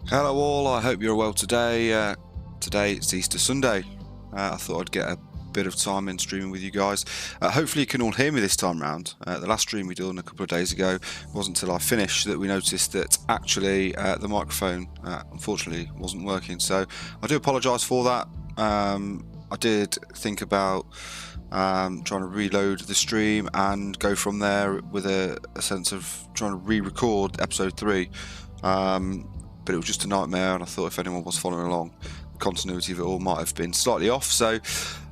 Hello all, I hope you're well today. Today it's Easter Sunday. I thought I'd get a bit of time in streaming with you guys. Hopefully you can all hear me this time round. The last stream we done a couple of days ago wasn't until I finished that we noticed that actually the microphone unfortunately wasn't working. So I do apologise for that. I did think about trying to reload the stream and go from there with a sense of trying to re-record episode 3. But it was just a nightmare, and I thought if anyone was following along, the continuity of it all might have been slightly off. So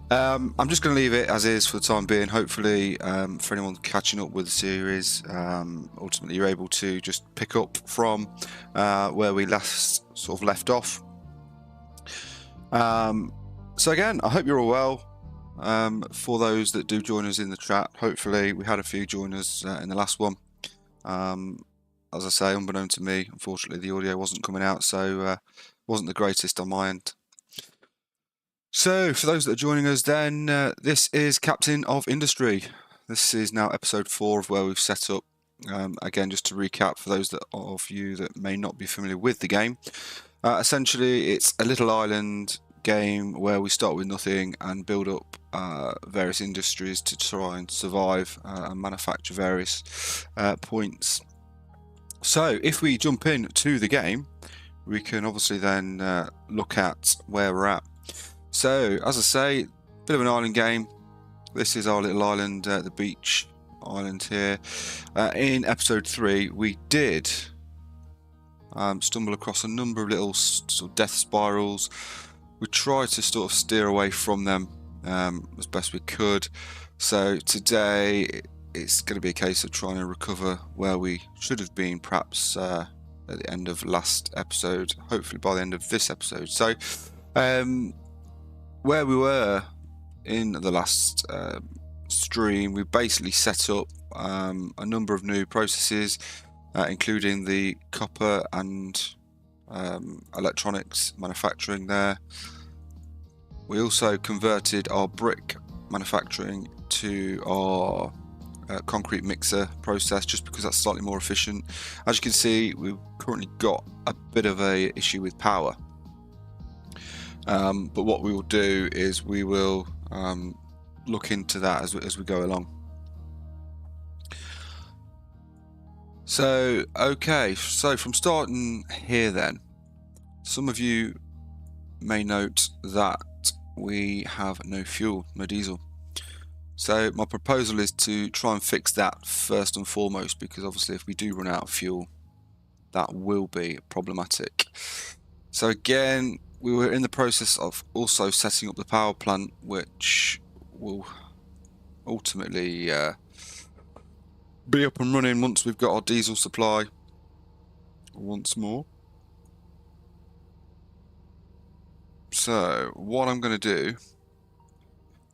I'm just going to leave it as is for the time being. Hopefully, for anyone catching up with the series, ultimately you're able to just pick up from where we last sort of left off. So again, I hope you're all well. For those that do join us in the chat, hopefully we had a few join us in the last one. As I say, unbeknown to me, unfortunately the audio wasn't coming out, so wasn't the greatest on my end. So for those that are joining us then, this is Captain of Industry. This is now episode 4 of where we've set up. Again, just to recap for those of you that may not be familiar with the game. Essentially, it's a little island game where we start with nothing and build up various industries to try and survive and manufacture various points. So if we jump in to the game, we can obviously then look at where we're at. So as I say, bit of an island game. This is our little island, the beach island here. In episode 3, we did stumble across a number of little sort of death spirals. We tried to sort of steer away from them as best we could. So today it's going to be a case of trying to recover where we should have been, perhaps at the end of last episode, hopefully by the end of this episode. So where we were in the last stream, we basically set up a number of new processes, including the copper and electronics manufacturing there. We also converted our brick manufacturing to our concrete mixer process, just because that's slightly more efficient. As you can see, we've currently got a bit of a issue with power, but what we will do is we will look into that as we go along. So okay, so from starting here then, some of you may note that we have no fuel, no diesel. So my proposal is to try and fix that first and foremost, because obviously if we do run out of fuel, that will be problematic. So again, we were in the process of also setting up the power plant, which will ultimately be up and running once we've got our diesel supply once more. So what I'm going to do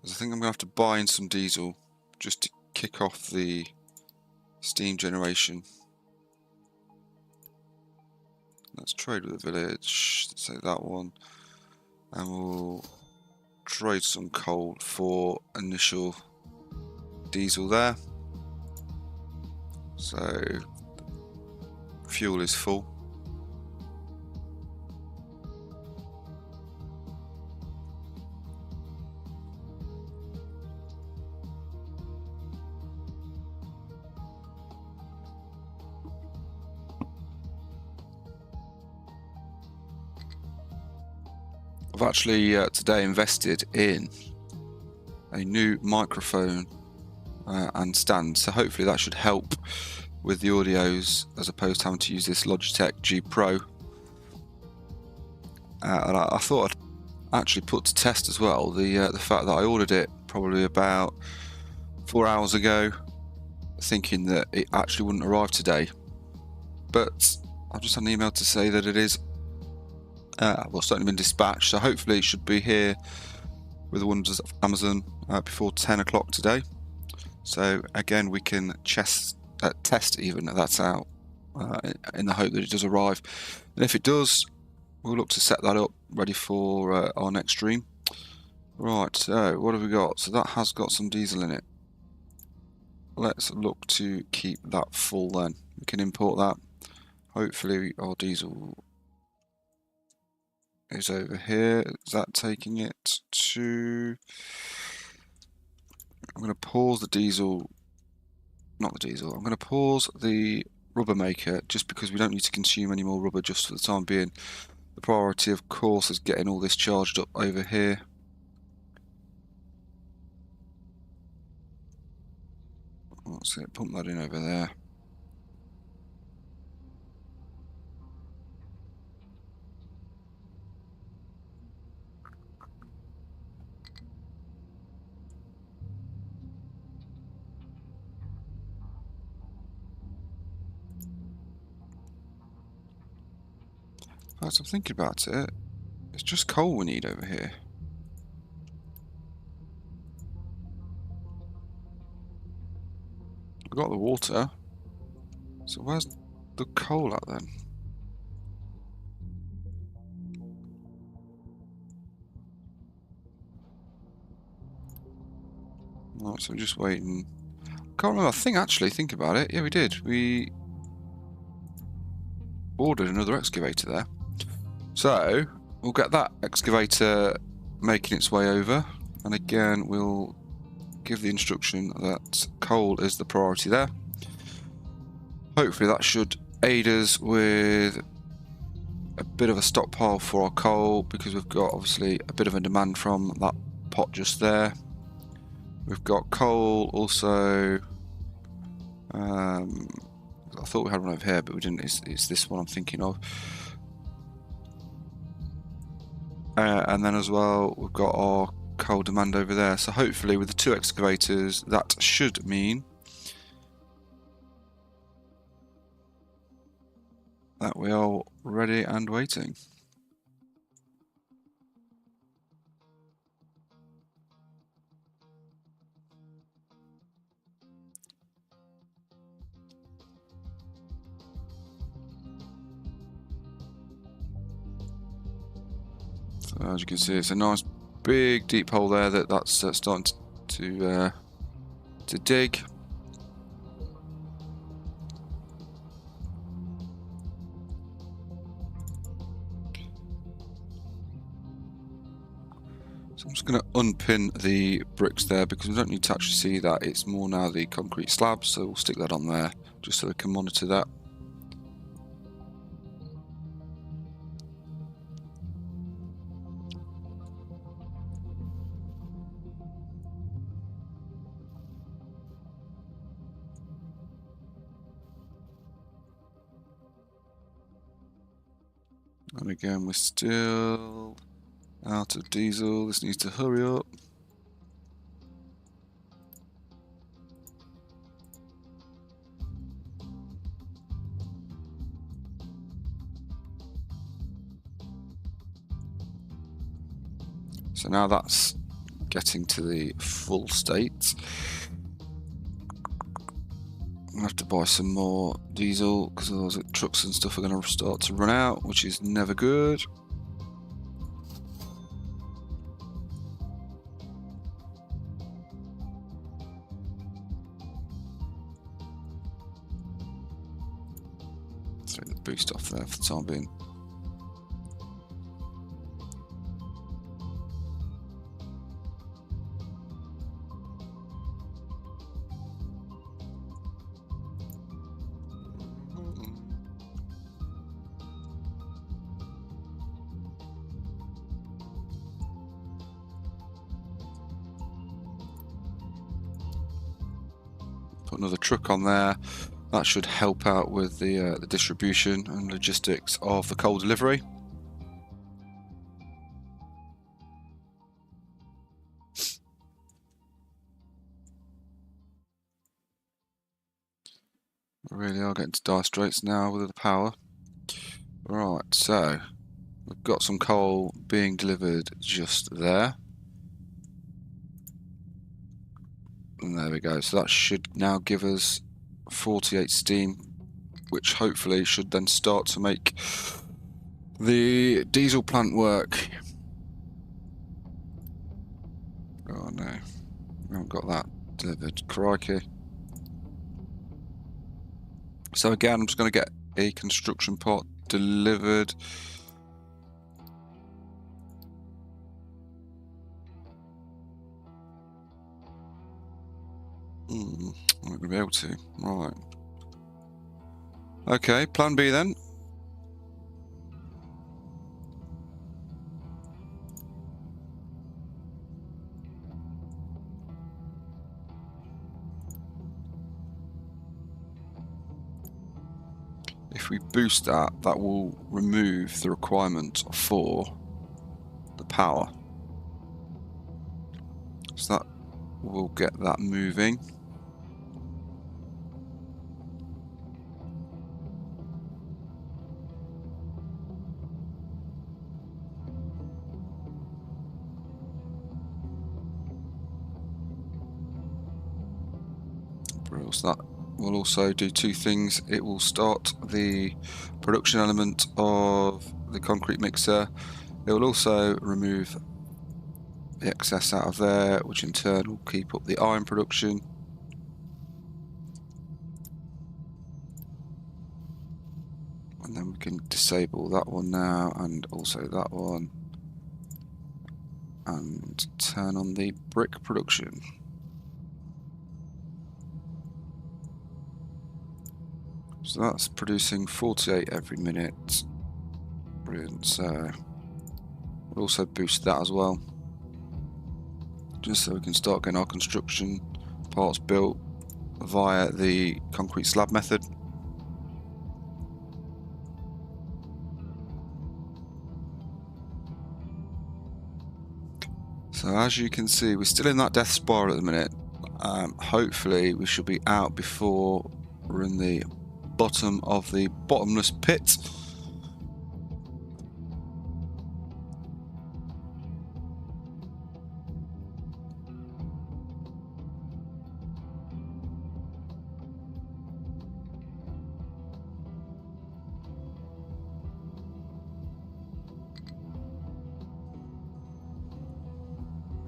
is I think I'm going to have to buy in some diesel just to kick off the steam generation. Let's trade with the village, let's say that one, and we'll trade some coal for initial diesel there. So fuel is full. I've actually today invested in a new microphone and stand, so hopefully that should help with the audios as opposed to having to use this Logitech G Pro. And I thought I'd actually put to test as well the fact that I ordered it probably about 4 hours ago, thinking that it actually wouldn't arrive today, but I've just had an email to say that it is well, certainly been dispatched, so hopefully it should be here with the wonders of Amazon before 10 o'clock today. So again, we can test even that's out in the hope that it does arrive, and if it does, we'll look to set that up ready for our next stream. Right, so what have we got? So that has got some diesel in it. Let's look to keep that full then. We can import that. Hopefully our diesel is over here. Is that taking it to... I'm going to pause the diesel, not the diesel, I'm going to pause the rubber maker just because we don't need to consume any more rubber just for the time being. The priority, of course, is getting all this charged up over here. Let's see, pump that in over there. As I'm thinking about it, it's just coal we need over here. We've got the water. So where's the coal at then? Right, so we're just waiting. Can't remember. I think actually, think about it. Yeah, we did. We ordered another excavator there. So we'll get that excavator making its way over. And again, we'll give the instruction that coal is the priority there. Hopefully that should aid us with a bit of a stockpile for our coal, because we've got obviously a bit of a demand from that pot just there. We've got coal also. I thought we had one over here, but we didn't. It's this one I'm thinking of. And then as well, we've got our coal demand over there. So hopefully with the 2 excavators, that should mean that we are ready and waiting. So as you can see, it's a nice big deep hole there that's starting to dig. So I'm just going to unpin the bricks there because we don't need to actually see that. It's more now the concrete slab, so we'll stick that on there just so we can monitor that. And again, we're still out of diesel. This needs to hurry up. So now that's getting to the full state. I'm gonna have to buy some more diesel because those trucks and stuff are going to start to run out, which is never good. Throw the boost off there for the time being. Put another truck on there. That should help out with the distribution and logistics of the coal delivery. We really are getting to dire straits now with the power. Right, so we've got some coal being delivered just there. And there we go. So that should now give us 48 steam, which hopefully should then start to make the diesel plant work. Oh no, we haven't got that delivered. Crikey. So again, I'm just going to get a construction pot delivered. I'm not going to be able to. Right. Okay, plan B then. If we boost that, that will remove the requirement for the power. So that will get that moving. So that will also do two things. It will start the production element of the concrete mixer. It will also remove the excess out of there, which in turn will keep up the iron production. And then we can disable that one now, and also that one, and turn on the brick production. So that's producing 48 every minute. Brilliant. So we'll also boost that as well, just so we can start getting our construction parts built via the concrete slab method. So as you can see, we're still in that death spiral at the minute. Hopefully we should be out before we're in the bottom of the bottomless pit.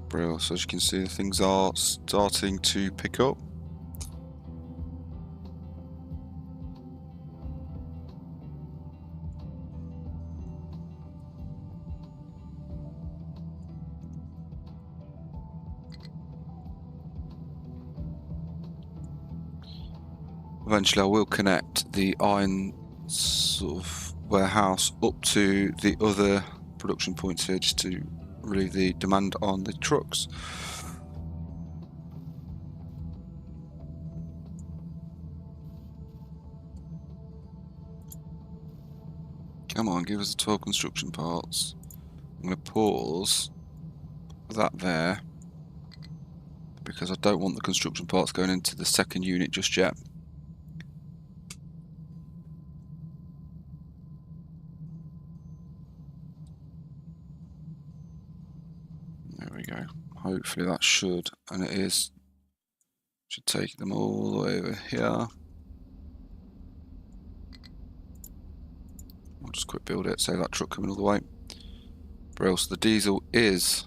Brilliant. So as you can see, things are starting to pick up. Eventually I will connect the iron sort of warehouse up to the other production points here, just to relieve the demand on the trucks. Come on, give us the 12 construction parts. I'm going to pause that there, because I don't want the construction parts going into the second unit just yet. There we go. Hopefully that should, and it is, should take them all the way over here. I'll just quick build it, save that truck coming all the way. Brilliant. So the diesel is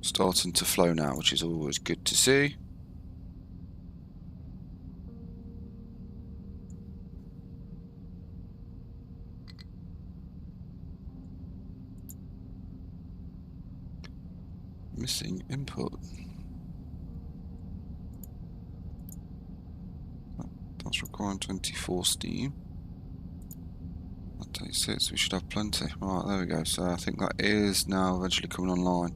starting to flow now, which is always good to see. Missing input. That's requiring 24 steam. That takes 6, we should have plenty. Right, there we go. So I think that is now eventually coming online.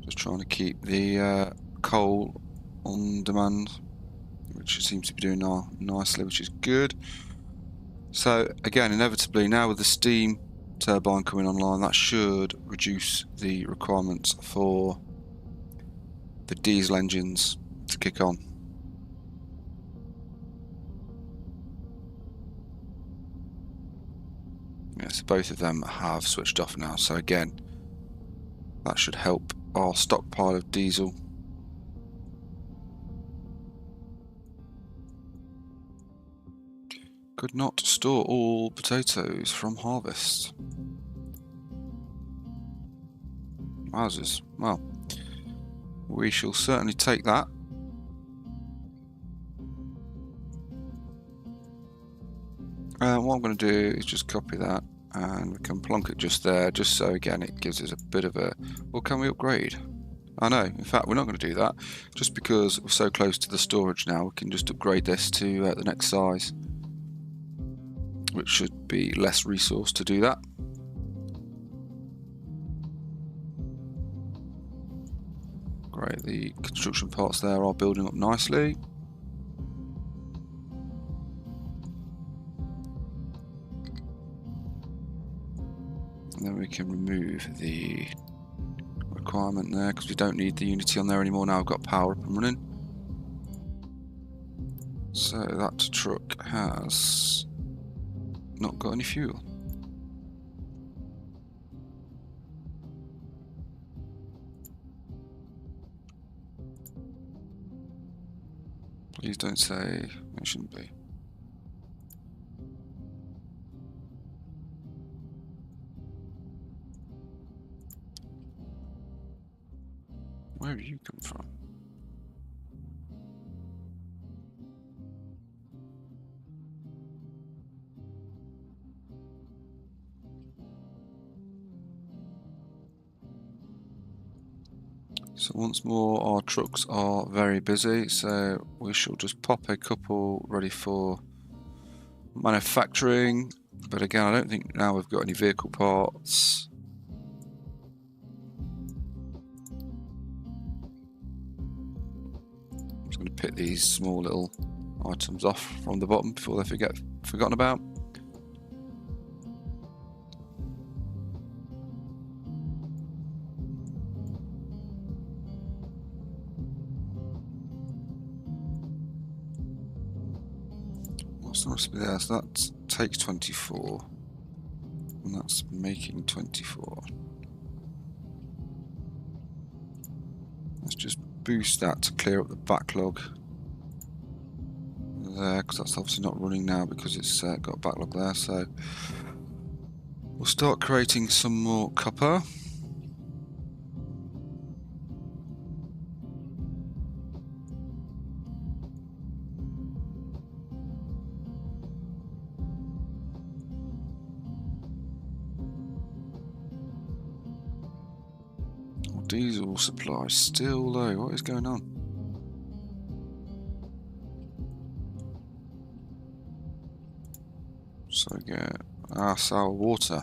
Just trying to keep the coal on demand, which it seems to be doing now nicely, which is good. So again, inevitably now with the steam turbine coming online, that should reduce the requirements for the diesel engines to kick on. Yeah, so both of them have switched off now, so again that should help our stockpile of diesel. Could not store all potatoes from harvest. Wowzers. Well, we shall certainly take that. What I'm going to do is just copy that, and we can plonk it just there, just so again it gives us a bit of a... Well, can we upgrade? I know. In fact, we're not going to do that. Just because we're so close to the storage now, we can just upgrade this to the next size, which should be less resource to do that. Great, the construction parts there are building up nicely. And then we can remove the requirement there because we don't need the Unity on there anymore. Now we've got power up and running. So that truck has not got any fuel. Please don't say it shouldn't be. Where have you come from? So once more our trucks are very busy, so we shall just pop a couple ready for manufacturing. But again, I don't think now we've got any vehicle parts. I'm just going to pick these small little items off from the bottom before they get forgotten about. What's the recipe there? So that takes 24, and that's making 24. Let's just boost that to clear up the backlog there, because that's obviously not running now because it's got a backlog there. So we'll start creating some more copper. Diesel supply still low. What is going on? So get sour water.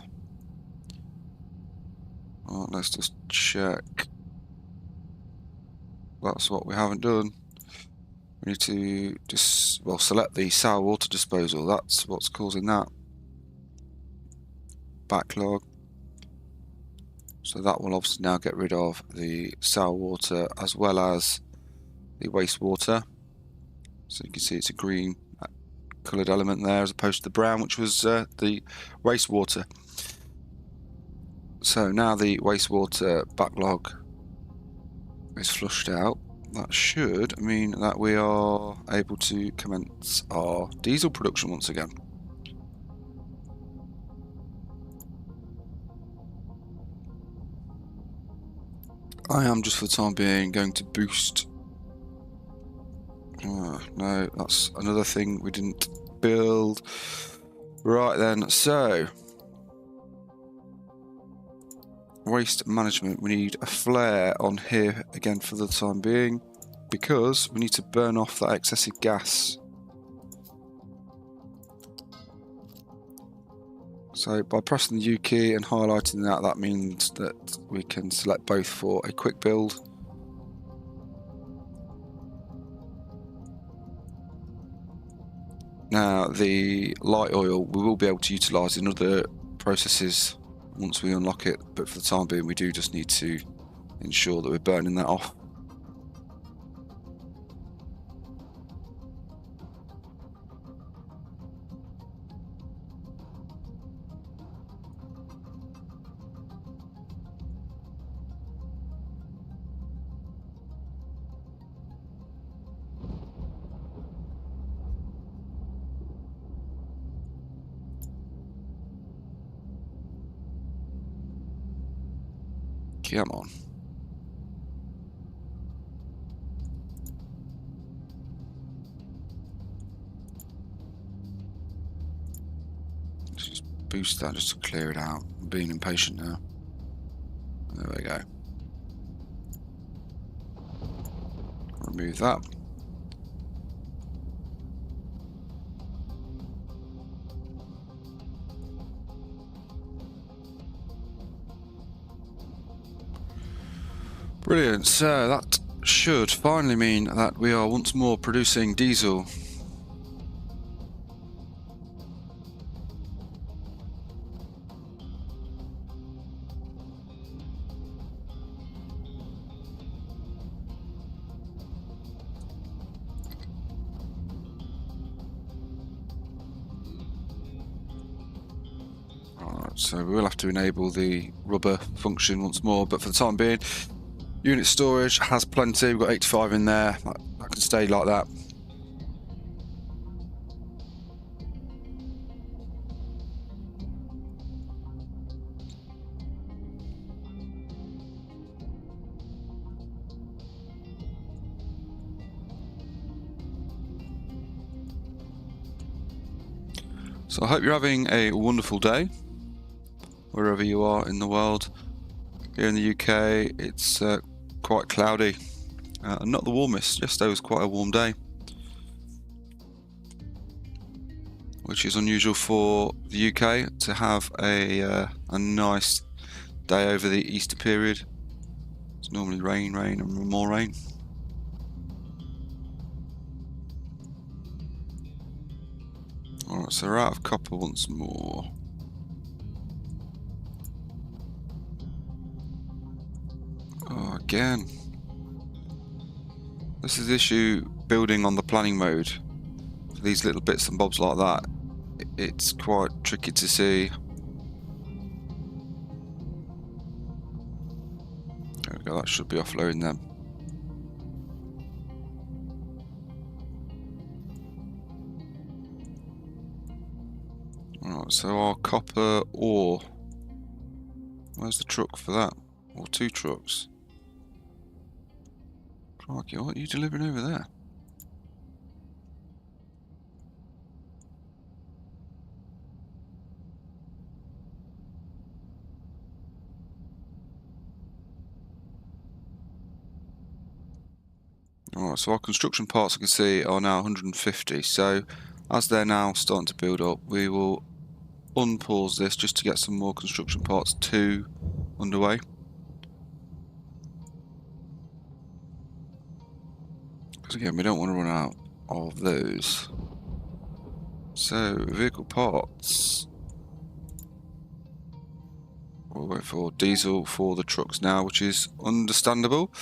Well, let's just check. That's what we haven't done. We need to just select the sour water disposal. That's what's causing that backlog. So that will obviously now get rid of the sour water as well as the wastewater. So you can see it's a green coloured element there as opposed to the brown, which was the wastewater. So now the wastewater backlog is flushed out. That should mean that we are able to commence our diesel production once again. I am just for the time being going to boost. No, that's another thing we didn't build. Right then, so waste management. We need a flare on here again for the time being because we need to burn off that excessive gas. So by pressing the U key and highlighting that, that means that we can select both for a quick build. Now the light oil we will be able to utilise in other processes once we unlock it, but for the time being we do just need to ensure that we're burning that off. Come on. Let's just boost that just to clear it out. I'm being impatient now. There we go. remove that. Brilliant, so that should finally mean that we are once more producing diesel. Alright, so we will have to enable the rubber function once more, but for the time being, unit storage has plenty. We've got 85 in there. That can stay like that. So I hope you're having a wonderful day, wherever you are in the world. Here in the UK, it's quite cloudy, and not the warmest. Yesterday was quite a warm day, which is unusual for the UK to have a nice day over the Easter period. It's normally rain, and more rain. Alright, so we're out of copper once more. Oh, again. This is the issue building on the planning mode. For these little bits and bobs like that, it's quite tricky to see. There we go, that should be offloading them. Alright, so our copper ore. Where's the truck for that? Or two trucks? Crikey, what are you delivering over there? Alright, so our construction parts, I can see, are now 150. So as they're now starting to build up, we will unpause this just to get some more construction parts 2 underway. Because again, we don't want to run out of those. So, vehicle parts. We'll wait for diesel for the trucks now, which is understandable.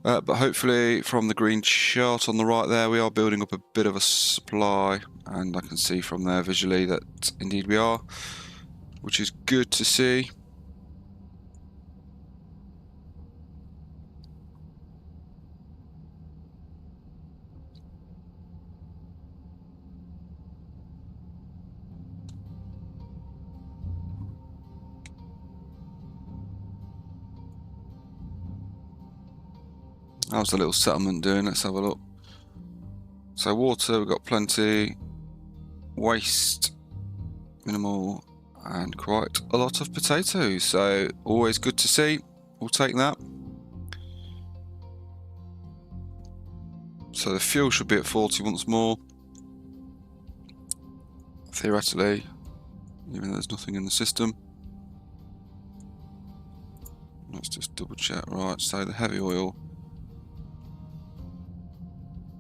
But hopefully from the green chart on the right there, we are building up a bit of a supply. And I can see from there visually that indeed we are, which is good to see. How's the little settlement doing? Let's have a look. So water, we've got plenty. Waste, minimal, and quite a lot of potatoes. So always good to see. We'll take that. So the fuel should be at 40 once more. Theoretically, even though there's nothing in the system. Let's just double check. Right, so the heavy oil.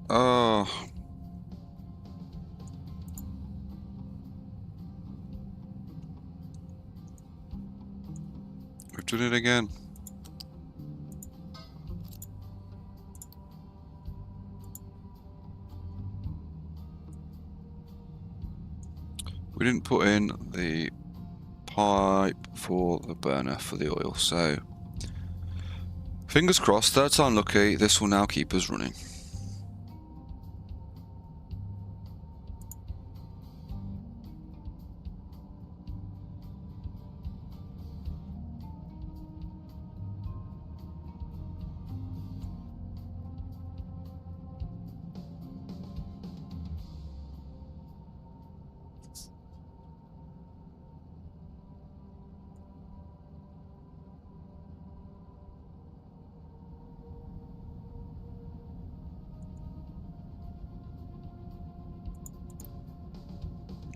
Oh. We've done it again. We didn't put in the pipe for the burner for the oil, so fingers crossed, third time lucky, this will now keep us running.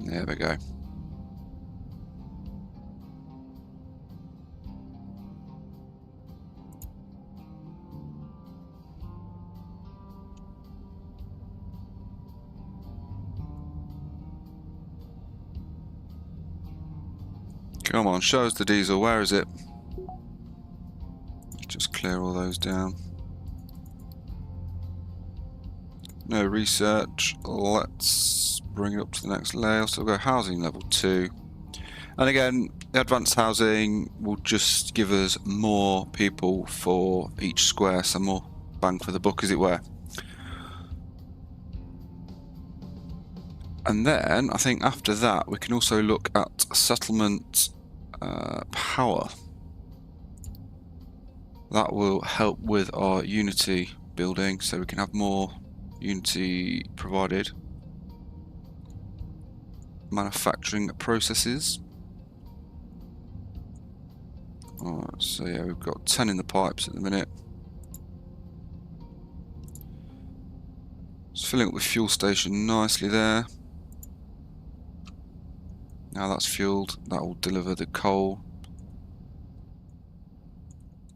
There we go. Come on, show us the diesel. Where is it? Just clear all those down. No research. Let's bring it up to the next layer. So we'll go housing level 2. And again, the advanced housing will just give us more people for each square, so more bang for the buck, as it were. And then I think after that we can also look at settlement power. That will help with our Unity building, so we can have more Unity provided manufacturing processes. Alright, so yeah, we've got 10 in the pipes at the minute. Just filling up the fuel station nicely there. Now that's fueled, that will deliver the coal.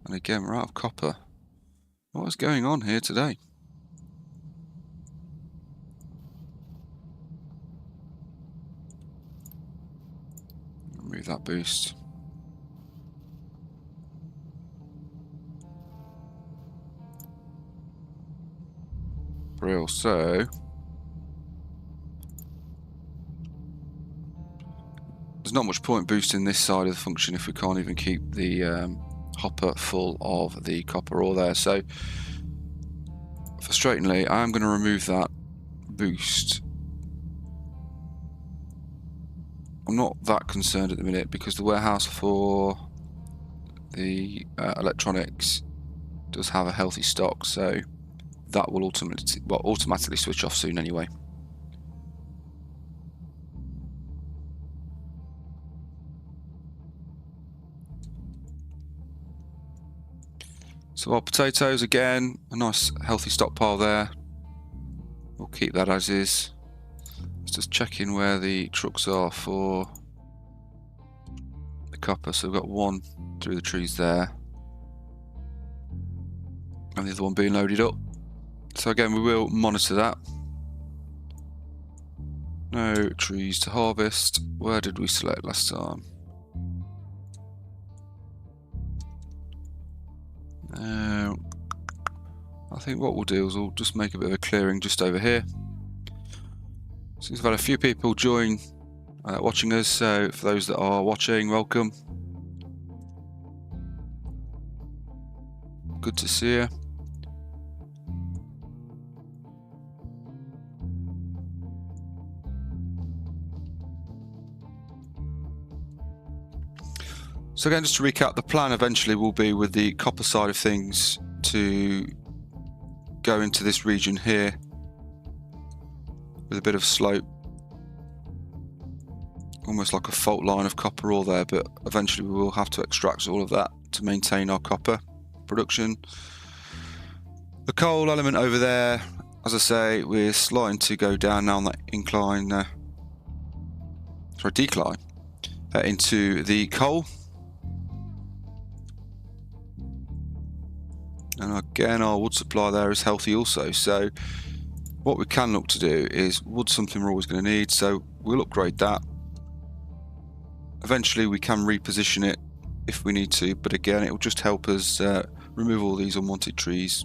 And again, we're out of copper. What is going on here today? Remove that boost. Real, so there's not much point boosting this side of the function if we can't even keep the hopper full of the copper ore there. So frustratingly, I am going to remove that boost. I'm not that concerned at the minute because the warehouse for the electronics does have a healthy stock, so that will automatically switch off soon anyway. So our potatoes, again, a nice healthy stockpile there. We'll keep that as is. Let's just check in where the trucks are for the copper. So we've got one through the trees there, and the other one being loaded up. So again, we will monitor that. No trees to harvest. Where did we select last time? I think what we'll do is we'll just make a bit of a clearing just over here. So we've had a few people join watching us, so for those that are watching, welcome. Good to see you. So again, just to recap, the plan eventually will be with the copper side of things to go into this region here with a bit of slope, almost like a fault line of copper ore there, but eventually we will have to extract all of that to maintain our copper production. The coal element over there, as I say, we're starting to go down now on that incline, decline into the coal. And again, our wood supply there is healthy also, so what we can look to do is wood, something we're always going to need, so we'll upgrade that. Eventually we can reposition it if we need to, but again, it will just help us remove all these unwanted trees.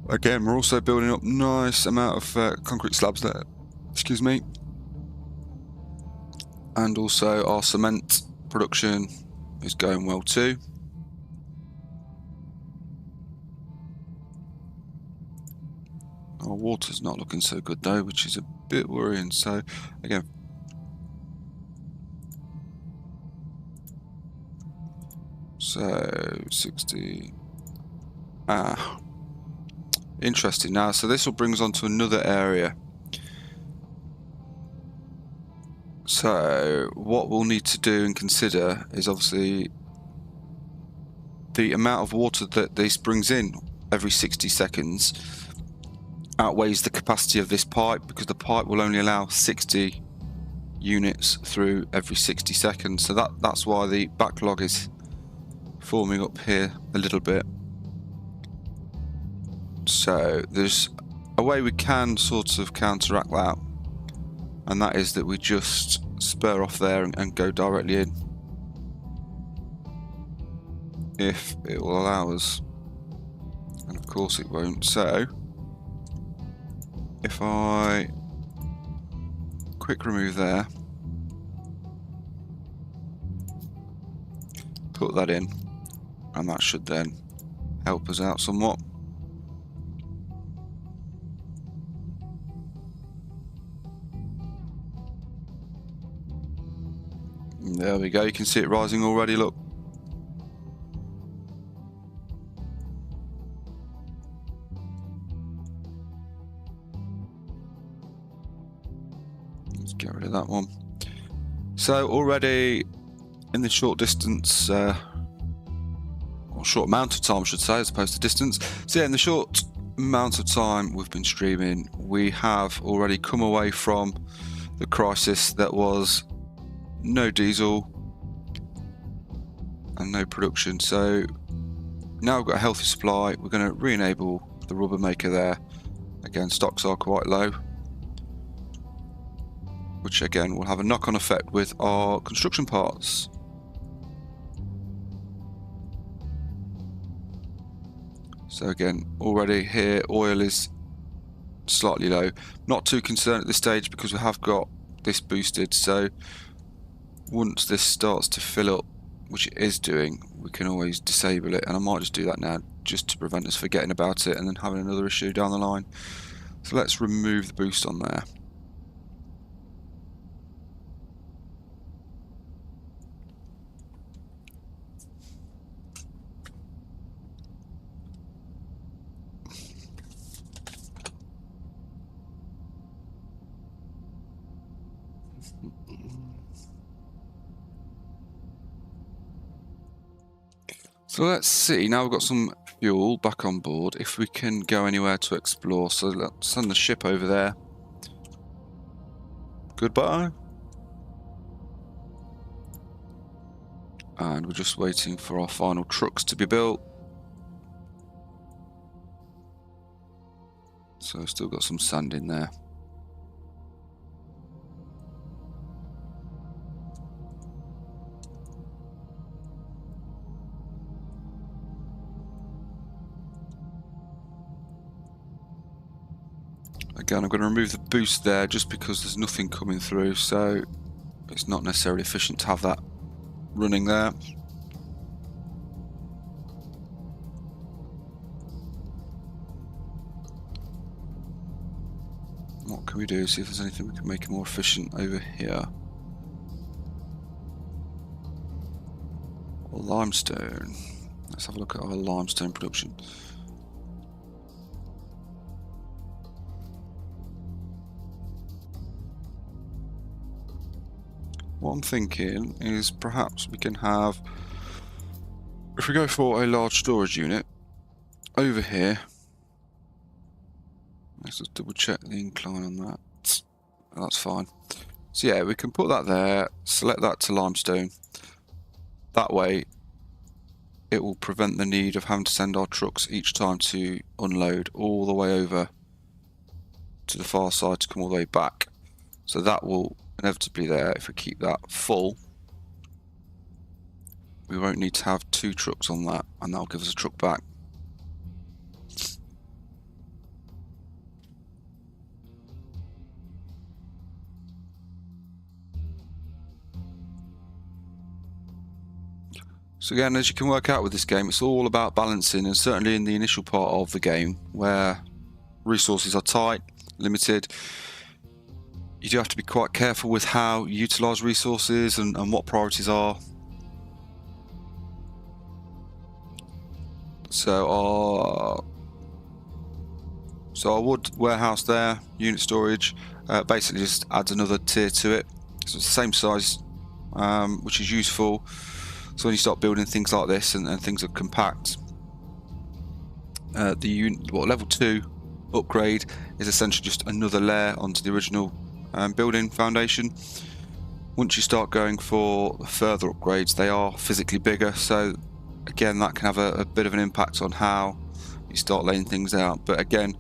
Again, we're also building up nice amount of concrete slabs there, excuse me. And also our cement production is going well too. Our water's not looking so good though, which is a bit worrying. So again, so 60. Interesting. Now, so this will bring us on to another area. So what we'll need to do and consider is obviously the amount of water that this brings in every 60 seconds outweighs the capacity of this pipe, because the pipe will only allow 60 units through every 60 seconds. So that's why the backlog is forming up here a little bit. So there's a way we can sort of counteract that, and that is that we just spur off there and go directly in, if it will allow us, and of course it won't. So if I quick remove there, put that in, and that should then help us out somewhat. There we go, you can see it rising already, look. Let's get rid of that one. So already in the short distance, or short amount of time I should say, as opposed to distance. So yeah, in the short amount of time we've been streaming, we have already come away from the crisis that was no diesel and no production. So now we've got a healthy supply. We're going to re-enable the rubber maker there. Again, stocks are quite low, which again will have a knock-on effect with our construction parts. So again, already here oil is slightly low. Not too concerned at this stage because we have got this boosted, so once this starts to fill up, which it is doing, we can always disable it, and I might just do that now just to prevent us forgetting about it and then having another issue down the line. So let's remove the boost on there. So let's see, now we've got some fuel back on board, if we can go anywhere to explore. So let's send the ship over there. Goodbye. And we're just waiting for our final trucks to be built. So I've still got some sand in there. Again, I'm going to remove the boost there just because there's nothing coming through, so it's not necessarily efficient to have that running there. What can we do? See if there's anything we can make it more efficient over here. Limestone. Let's have a look at our limestone production. What I'm thinking is perhaps we can have, if we go for a large storage unit over here, let's just double check the incline on that. That's fine. So yeah, we can put that there, select that to limestone. That way it will prevent the need of having to send our trucks each time to unload all the way over to the far side to come all the way back. So that will inevitably there, if we keep that full, we won't need to have two trucks on that, and that'll give us a truck back. So again, as you can work out with this game, it's all about balancing, and certainly in the initial part of the game where resources are tight, limited, you do have to be quite careful with how you utilise resources and what priorities are. So our wood warehouse there, unit storage, basically just adds another tier to it. So it's the same size, which is useful. So when you start building things like this and things are compact, level 2 upgrade is essentially just another layer onto the original building foundation. Once you start going for further upgrades, they are physically bigger, so again that can have a bit of an impact on how you start laying things out. But again,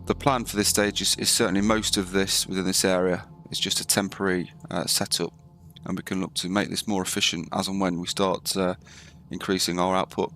the plan for this stage is certainly most of this within this area is just a temporary setup, and we can look to make this more efficient as and when we start increasing our output.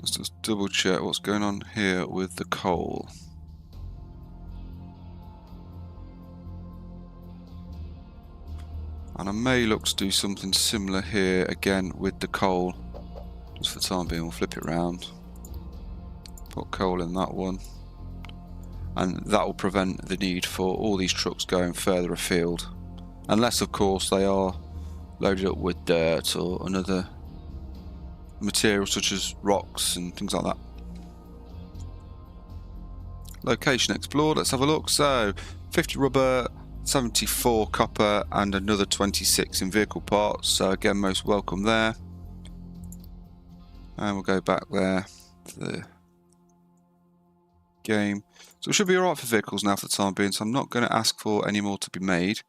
Let's just double check what's going on here with the coal. And I may look to do something similar here again with the coal. Just for the time being, we'll flip it round. Put coal in that one. And that will prevent the need for all these trucks going further afield. Unless, of course, they are loaded up with dirt or another material such as rocks and things like that. Location explored, let's have a look. So 50 rubber, 74 copper and another 26 in vehicle parts, so again most welcome there. And we'll go back there to the game. So it should be alright for vehicles now for the time being, so I'm not going to ask for any more to be made.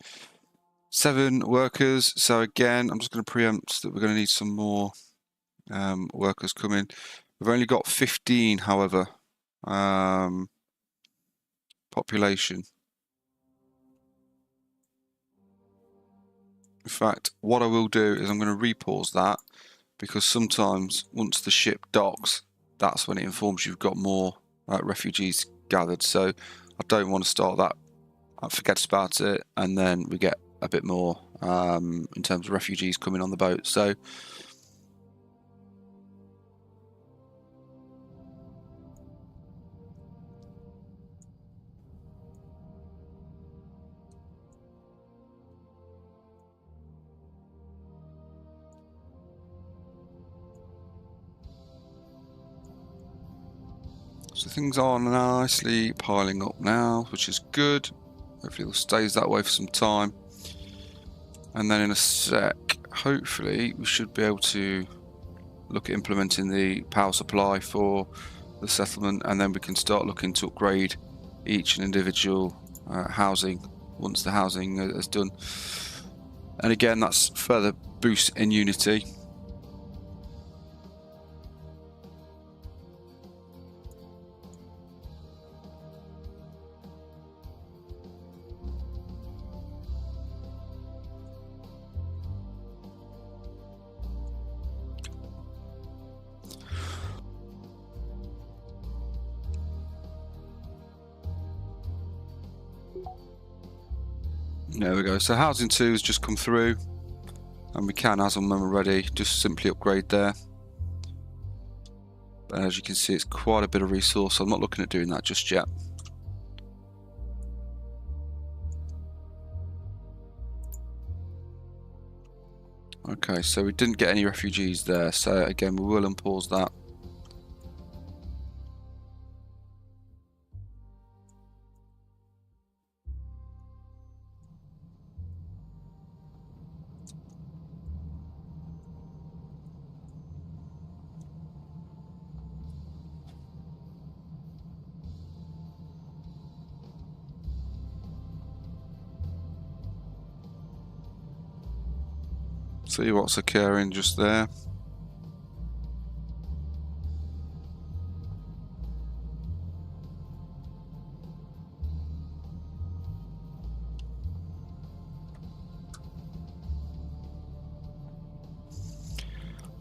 7 workers, so again I'm just going to preempt that we're going to need some more workers coming. We've only got 15 however population. In fact, what I will do is I'm going to repause that, because sometimes once the ship docks, that's when it informs you've got more refugees gathered. So I don't want to start that, I forget about it, and then we get a bit more in terms of refugees coming on the boat. So things are nicely piling up now, which is good. Hopefully it stays that way for some time. And then in a sec, hopefully we should be able to look at implementing the power supply for the settlement, and then we can start looking to upgrade each and individual housing once the housing is done. And again, that's further boost in Unity. There we go, so housing 2 has just come through, and we can, as and when we're ready, just simply upgrade there. But as you can see, it's quite a bit of resource, so I'm not looking at doing that just yet. Okay, so we didn't get any refugees there, so again we will unpause that. See what's occurring just there.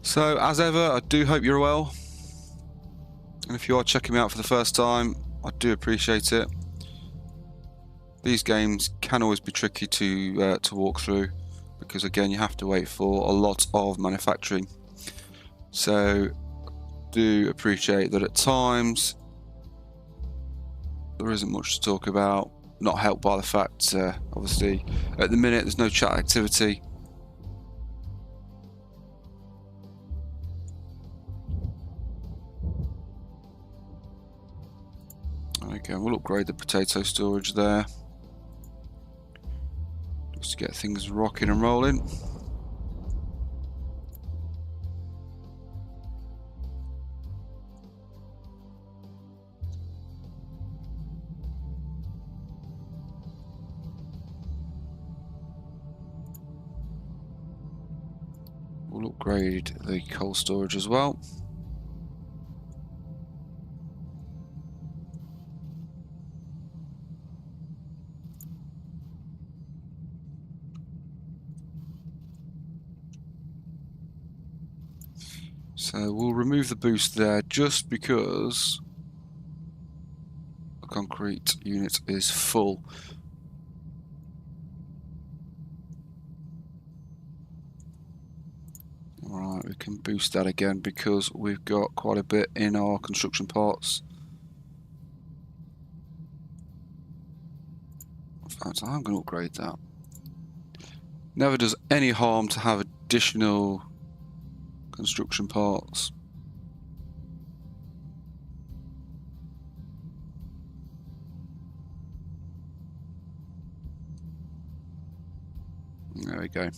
So as ever, I do hope you're well, and if you are checking me out for the first time, I do appreciate it. These games can always be tricky to walk through, because again you have to wait for a lot of manufacturing. So do appreciate that at times there isn't much to talk about, not helped by the fact, obviously, at the minute there's no chat activity. Okay, we'll upgrade the potato storage there, just to get things rocking and rolling. We'll upgrade the coal storage as well. So we'll remove the boost there just because the concrete unit is full. Alright, we can boost that again because we've got quite a bit in our construction parts. In fact, I'm going to upgrade that. Never does any harm to have additional construction parts. There we go.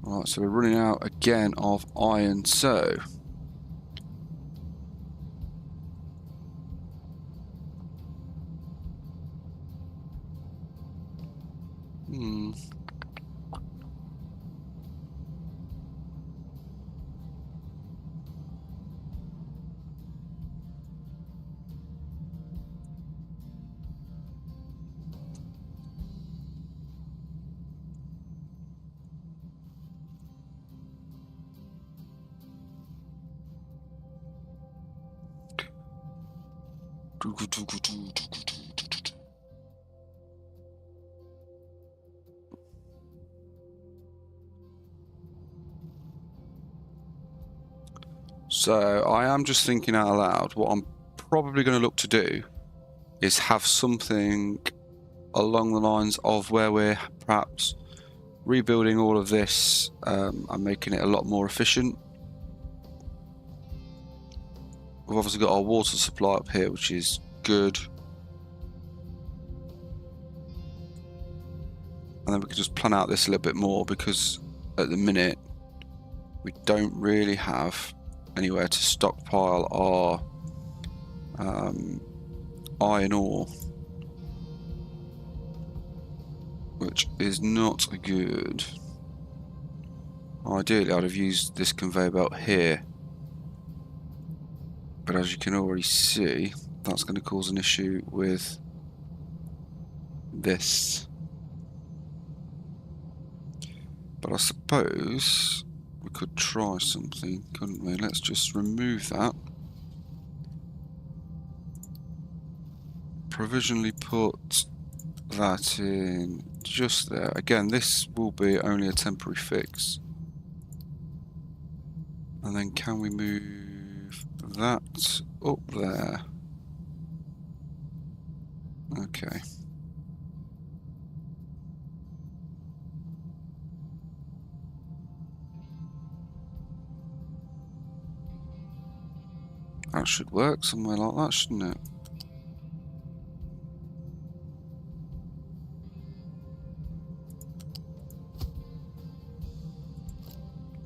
Right, so we're running out again of iron, so I am just thinking out loud. What I'm probably going to look to do is have something along the lines of where we're perhaps rebuilding all of this and making it a lot more efficient. We've obviously got our water supply up here, which is good. And then we could just plan out this a little bit more, because at the minute we don't really have anywhere to stockpile our iron ore, which is not good. Ideally I'd have used this conveyor belt here, but as you can already see, that's going to cause an issue with this. But I suppose we could try something, couldn't we? Let's just remove that. Provisionally put that in just there. Again, this will be only a temporary fix. And then can we move that up there? Okay. That should work somewhere like that, shouldn't it?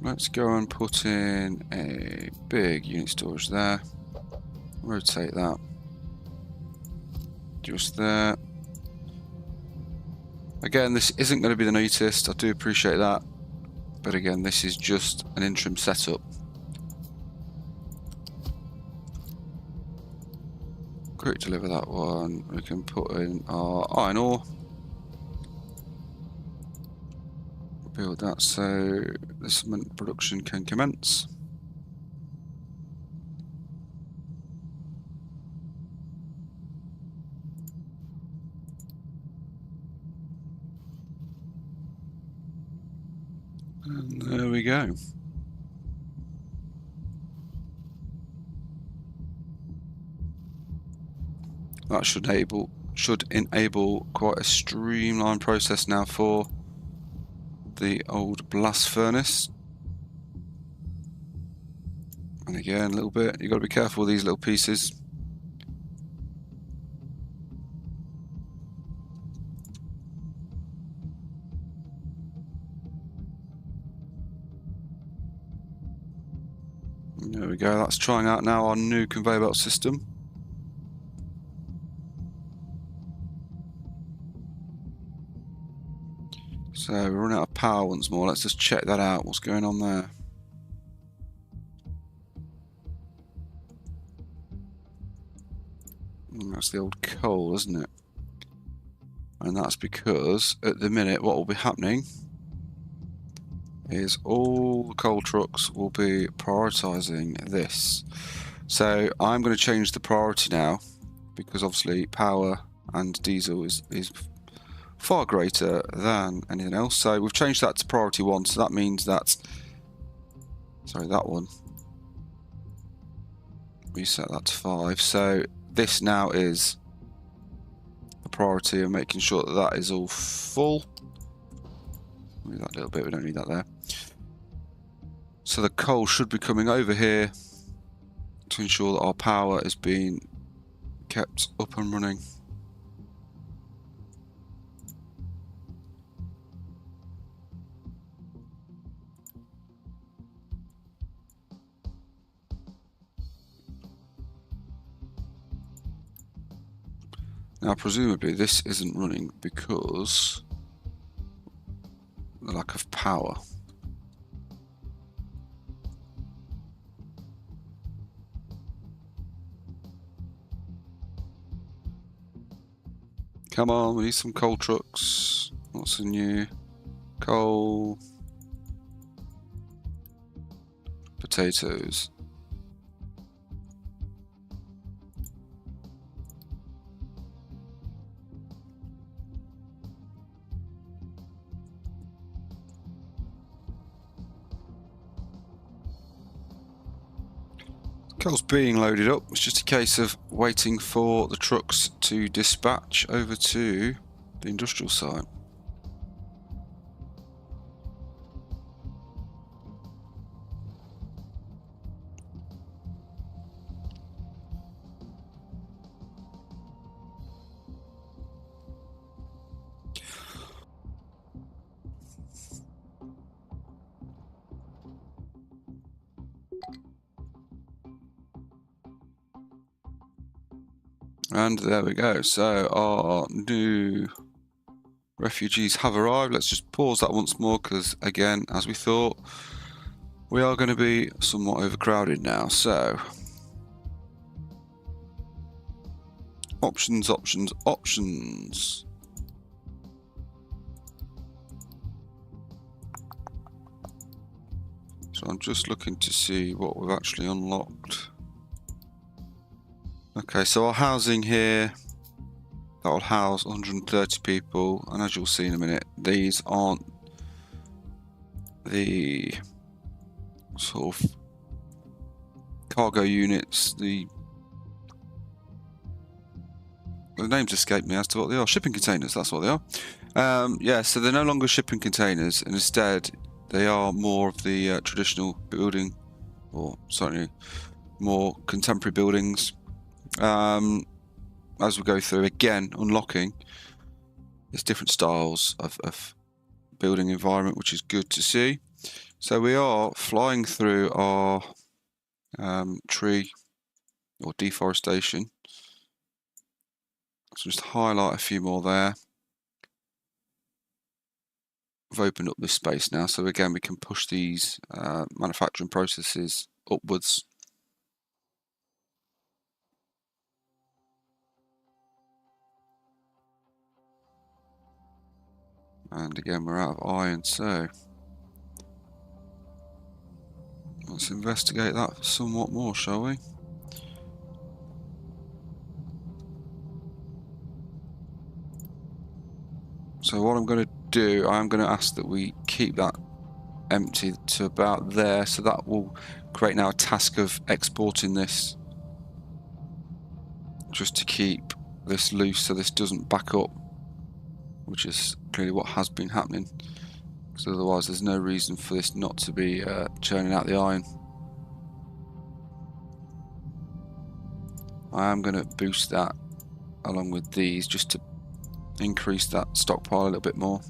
Let's go and put in a big unit storage there. Rotate that. Just there. Again, this isn't going to be the neatest, I do appreciate that. But again, this is just an interim setup. Quick deliver that one. We can put in our iron ore. Build that so the cement production can commence. And there we go. That should enable quite a streamlined process now for the old blast furnace. And again, a little bit, you've got to be careful with these little pieces. There we go, that's trying out now our new conveyor belt system. So we're running out of power once more. Let's just check that out. What's going on there? That's the old coal, isn't it? And that's because at the minute what will be happening is all the coal trucks will be prioritising this. So I'm going to change the priority now, because obviously power and diesel is far greater than anything else. So we've changed that to priority 1, so that means that, sorry, that one, we set that to 5. So this now is the priority of making sure that that is all full. Move that little bit, we don't need that there. So the coal should be coming over here to ensure that our power is being kept up and running. Now presumably this isn't running because of the lack of power. Come on, we need some coal trucks. What's the new? Coal. Potatoes. Coal's being loaded up. It's just a case of waiting for the trucks to dispatch over to the industrial site. And there we go. So our new refugees have arrived. Let's just pause that once more because, again, as we thought, we are going to be somewhat overcrowded now. So options, options, options. So I'm just looking to see what we've actually unlocked. Okay, so our housing here, that will house 130 people, and as you'll see in a minute, these aren't the sort of cargo units, the names escape me as to what they are. Shipping containers, that's what they are. Yeah, so they're no longer shipping containers, and instead they are more of the traditional building, or certainly more contemporary buildings. As we go through, again, unlocking, there's different styles of building environment, which is good to see. So we are flying through our tree or deforestation. So just highlight a few more there. We've opened up this space now, so again we can push these manufacturing processes upwards. And again, we're out of iron, so let's investigate that somewhat more, shall we? So what I'm going to do, I'm going to ask that we keep that empty to about there, so that will create now a task of exporting this, just to keep this loose so this doesn't back up, which is clearly what has been happening, because otherwise there's no reason for this not to be churning out the iron. I am going to boost that along with these just to increase that stockpile a little bit more.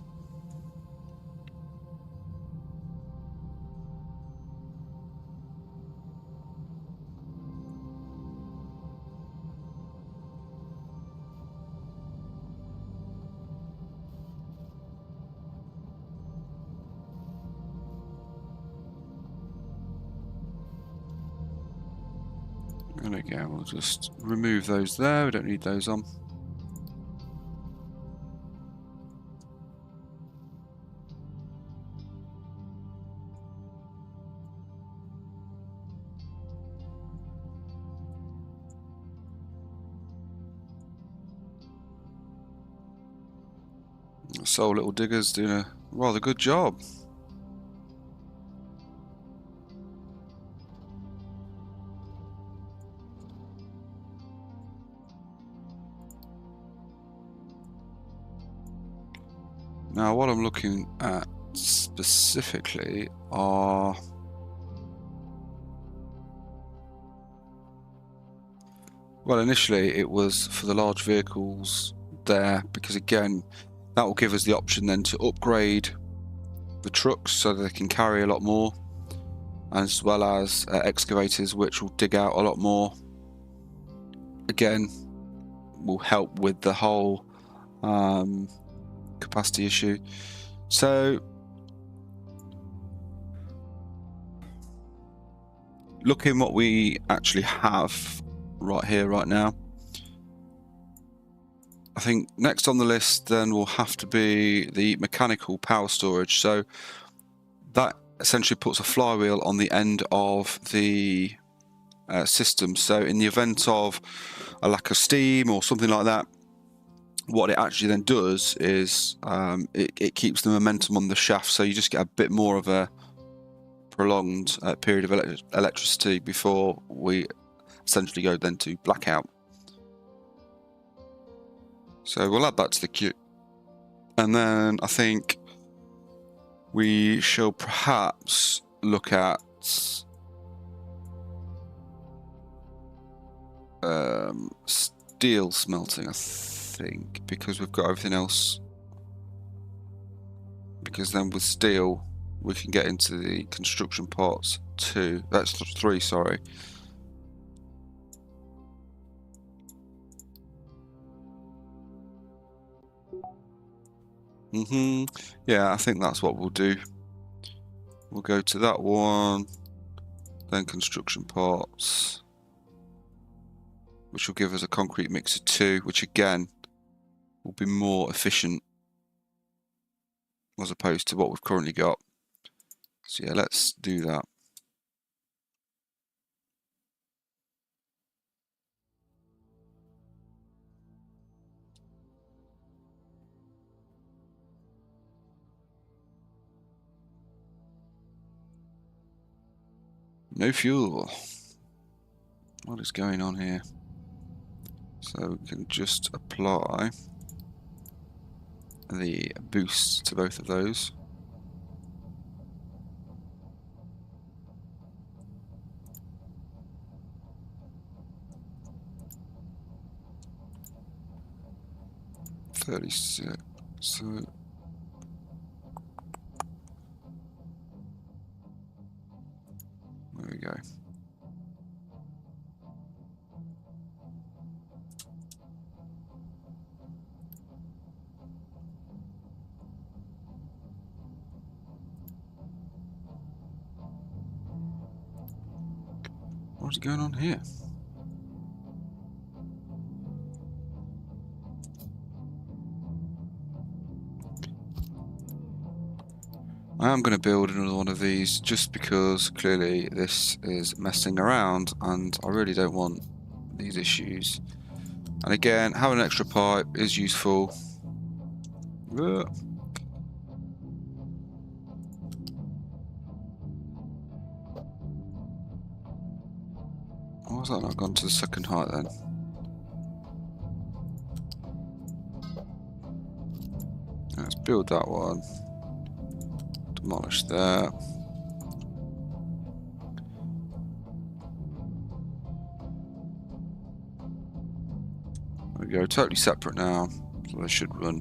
And again, we'll just remove those there, we don't need those on. Soul Little Digger's doing a rather good job. Now, what I'm looking at specifically are well, initially it was for the large vehicles there, because again, that will give us the option then to upgrade the trucks so that they can carry a lot more, as well as excavators, which will dig out a lot more. Again, will help with the whole capacity issue. So looking what we actually have right here, right now, I think next on the list then will have to be the mechanical power storage. So that essentially puts a flywheel on the end of the system. So in the event of a lack of steam or something like that, what it actually then does is it keeps the momentum on the shaft, so you just get a bit more of a prolonged period of electricity before we essentially go then to blackout. So we'll add that to the queue, and then I think we shall perhaps look at steel smelting, I think, because we've got everything else. Because then with steel we can get into the construction parts too. That's 3, sorry. Yeah, I think that's what we'll do. We'll go to that one, then construction parts, which will give us a concrete mixer 2, which again will be more efficient as opposed to what we've currently got. So yeah, let's do that. No fuel. What is going on here? So we can just apply the boost to both of those. $36. So there we go. What's going on here? I am going to build another one of these just because clearly this is messing around and I really don't want these issues. And again, having an extra pipe is useful. Why has that not gone to the second height then? Let's build that one. Demolish that. There we go, totally separate now, so they should run.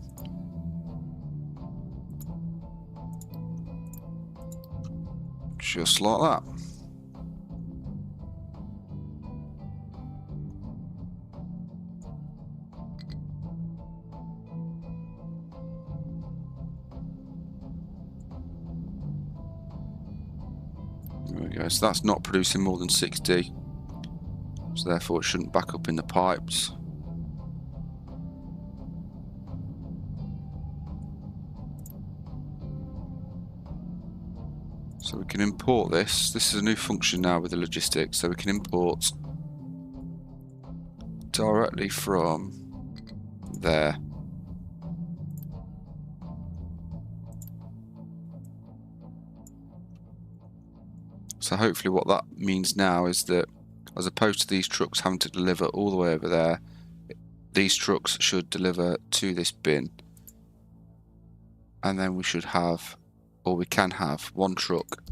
Just like that. There we go, so that's not producing more than 60, so therefore it shouldn't back up in the pipes. So we can import this. This is a new function now with the logistics, so we can import directly from there. So hopefully what that means now is that as opposed to these trucks having to deliver all the way over there, these trucks should deliver to this bin. And then we should have, or we can have, one truck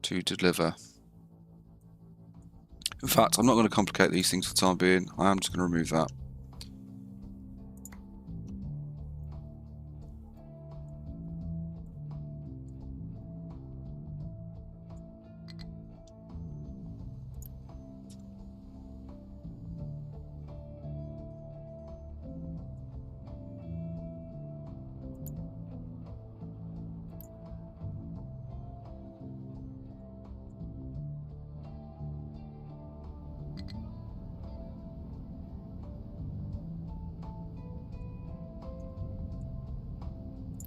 to deliver. In fact, I'm not going to complicate these things for the time being. I am just going to remove that.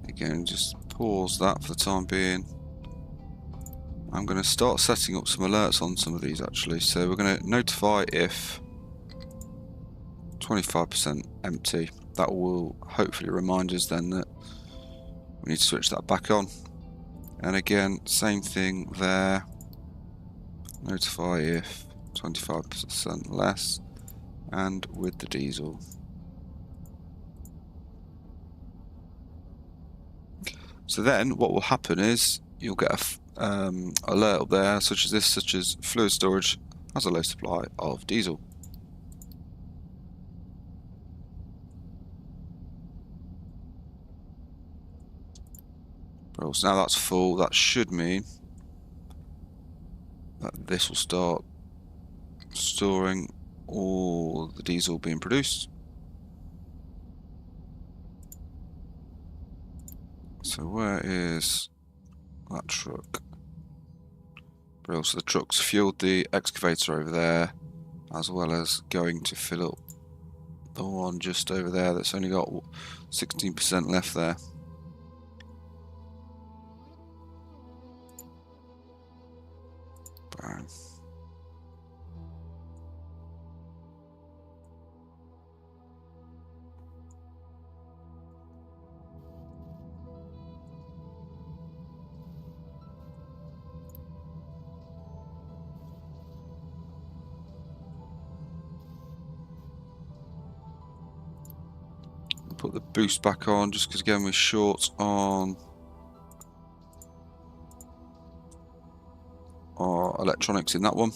Again, just pause that for the time being. I'm going to start setting up some alerts on some of these actually. So we're going to notify if 25% empty. That will hopefully remind us then that we need to switch that back on. And again, same thing there. Notify if 25% less, and with the diesel. So then what will happen is you'll get a alert up there such as this, such as fluid storage has a low supply of diesel. Well, so now that's full, that should mean that this will start storing all the diesel being produced. So where is that truck? Brilliant. So the truck's fueled the excavator over there, as well as going to fill up the one just over there that's only got 16% left there. Bang. Put the boost back on just because again we're short on our electronics in that one.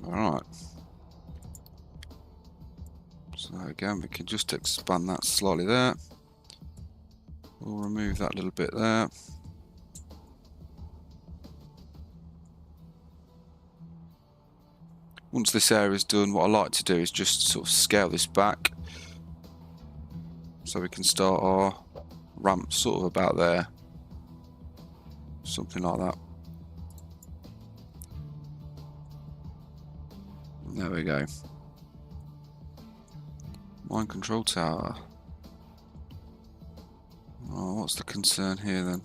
Alright. So again we can just expand that slightly there. We'll remove that little bit there. Once this area is done, what I like to do is just sort of scale this back so we can start our ramp sort of about there. Something like that. There we go. Mine control tower. Oh, what's the concern here then?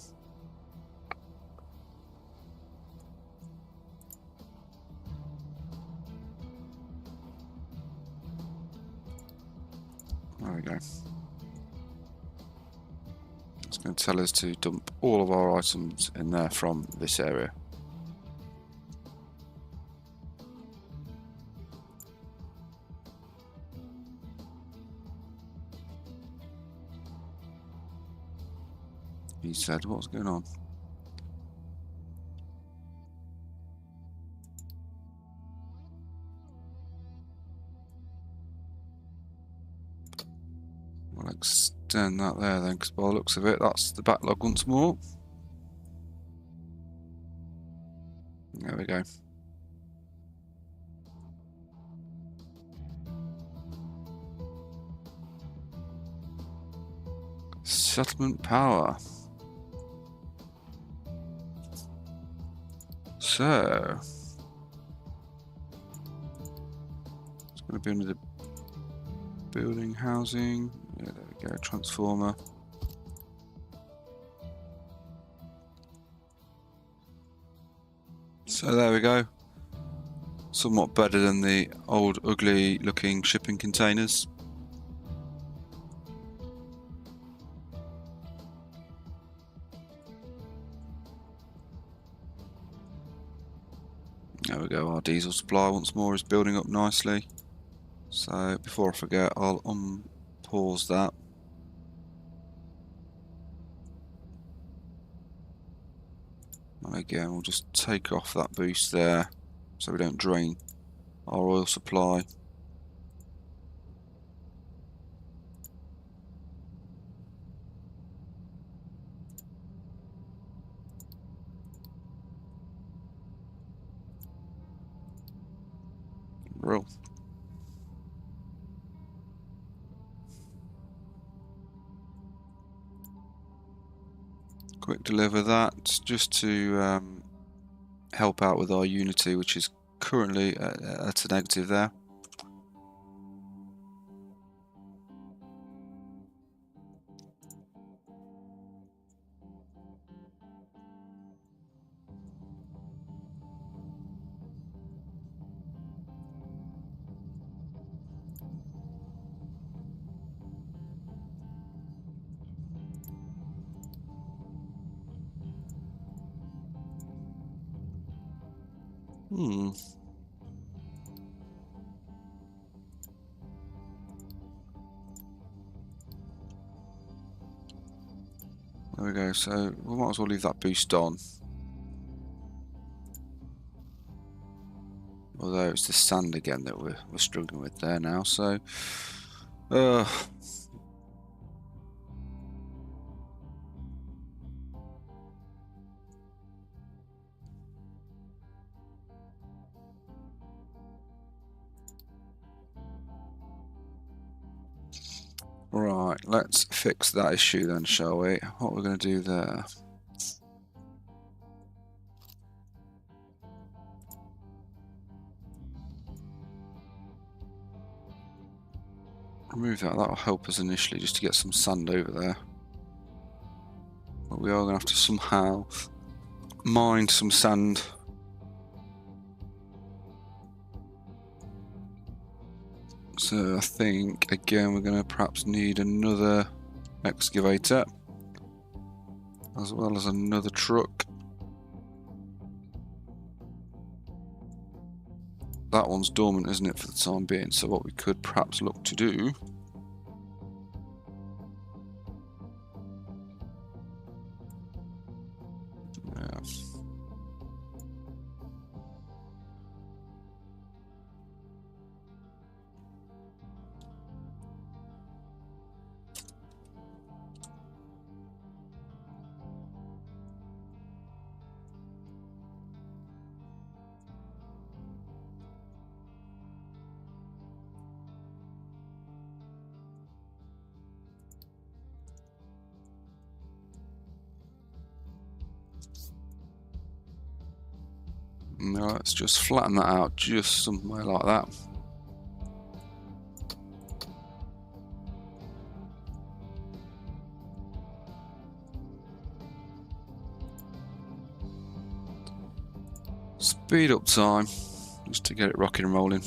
There we go. Let's going to tell us to dump all of our items in there from this area. He said, what's going on? We'll extend that there then, because by the looks of it, that's the backlog once more. There we go. Settlement power. So it's going to be under the building, housing. Yeah, there we go. Transformer. So there we go. Somewhat better than the old, ugly-looking shipping containers. There we go, our diesel supply once more is building up nicely. So before I forget, I'll unpause that. And again, we'll just take off that boost there so we don't drain our oil supply. Roll. Quick deliver that just to help out with our Unity, which is currently at a negative there. There we go, so we might as well leave that boost on. Although it's the sand again that we're struggling with there now, so right, let's fix that issue then, shall we? What we're going to do there. Remove that, that'll help us initially just to get some sand over there. But we are going to have to somehow mine some sand. So I think, again, we're going to perhaps need another excavator, as well as another truck. That one's dormant, isn't it, for the time being? So what we could perhaps look to do no, let's just flatten that out just somewhere like that. Speed up time just to get it rocking and rolling.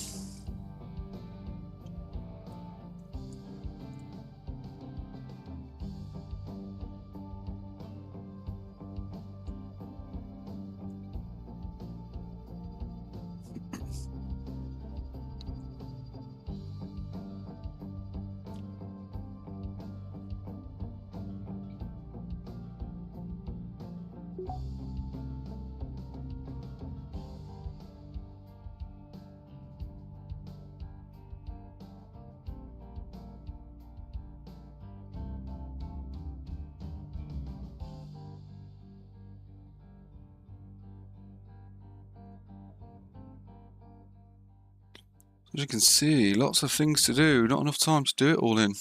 As you can see, lots of things to do, not enough time to do it all in.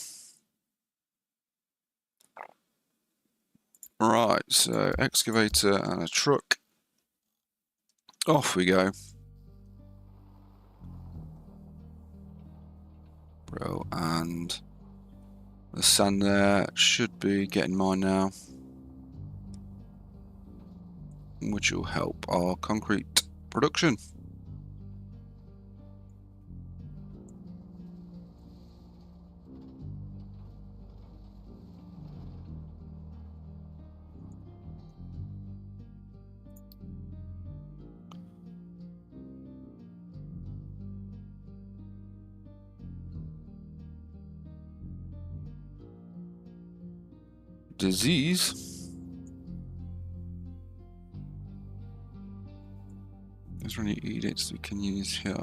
Right, so excavator and a truck. Off we go. Bro, and the sand there should be getting mine now, which will help our concrete production. Disease. Is there any edicts we can use here?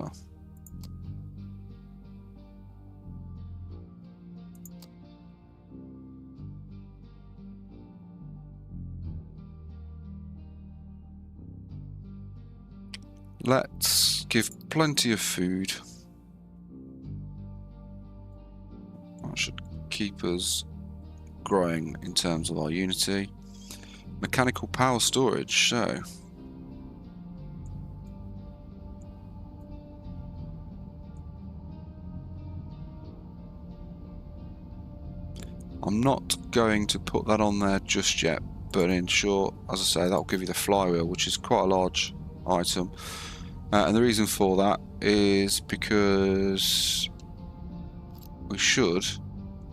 Let's give plenty of food. That should keep us growing in terms of our unity. Mechanical power storage, so I'm not going to put that on there just yet, but in short, as I say, that will give you the flywheel, which is quite a large item. And the reason for that is because we should,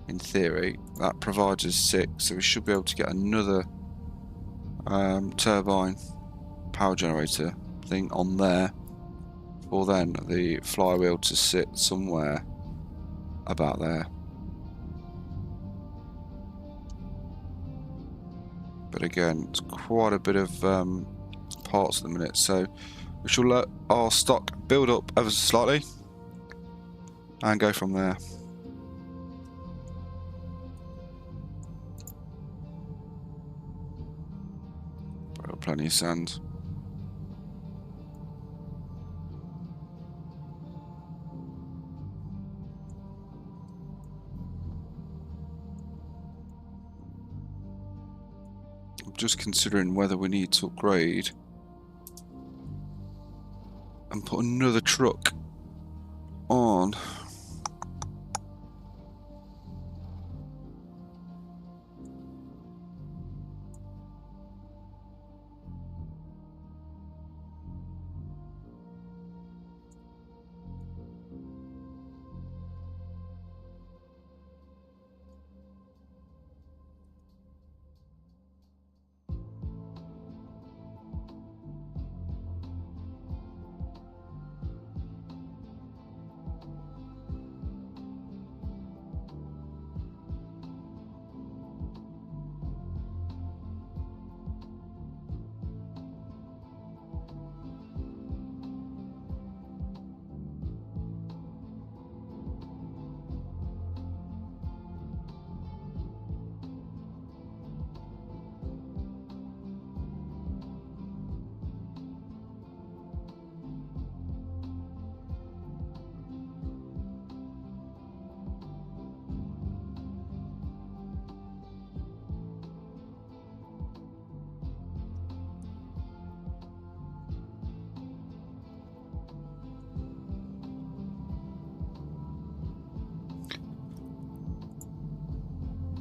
in theory, that provides us 6, so we should be able to get another turbine power generator thing on there for then the flywheel to sit somewhere about there. But again, it's quite a bit of parts at the minute, so we shall let our stock build up ever so slightly and go from there. Got plenty of sand. I'm just considering whether we need to upgrade and put another truck on.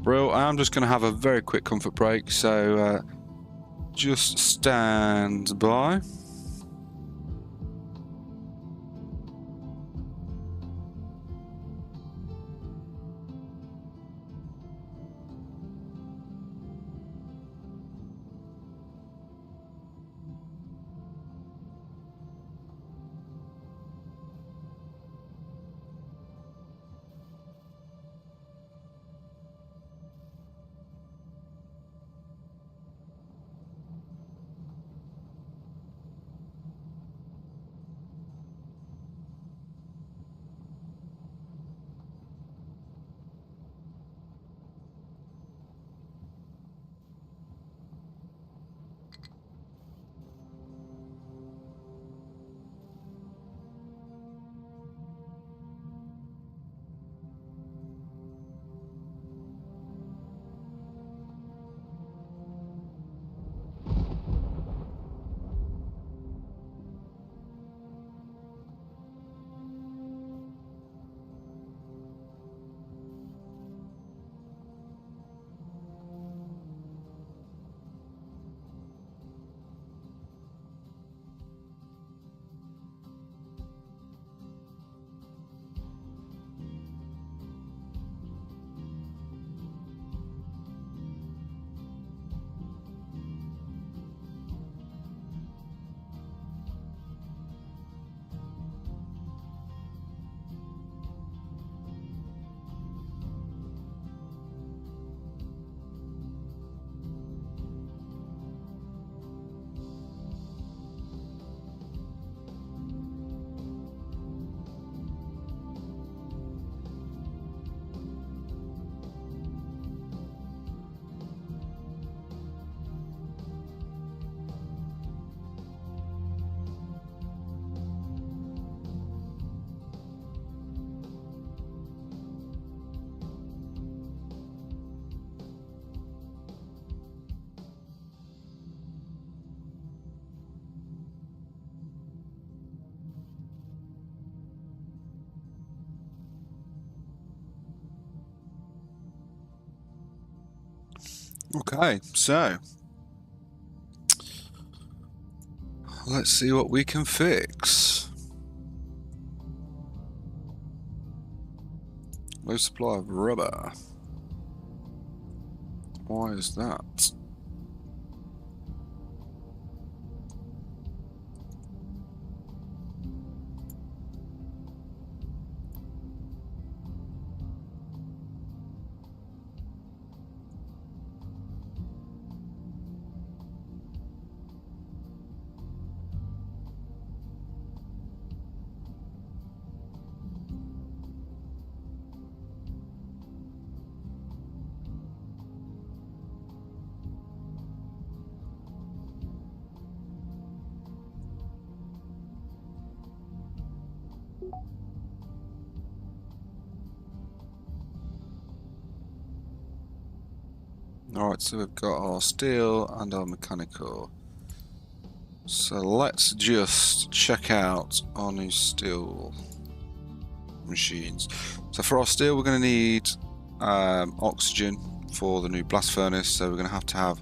Bro, I'm just going to have a very quick comfort break, so just stand by. Okay, so let's see what we can fix. Low supply of rubber. Why is that? Alright, so we've got our steel and our mechanical. So let's just check out our new steel machines. So for our steel, we're going to need oxygen for the new blast furnace. So we're going to have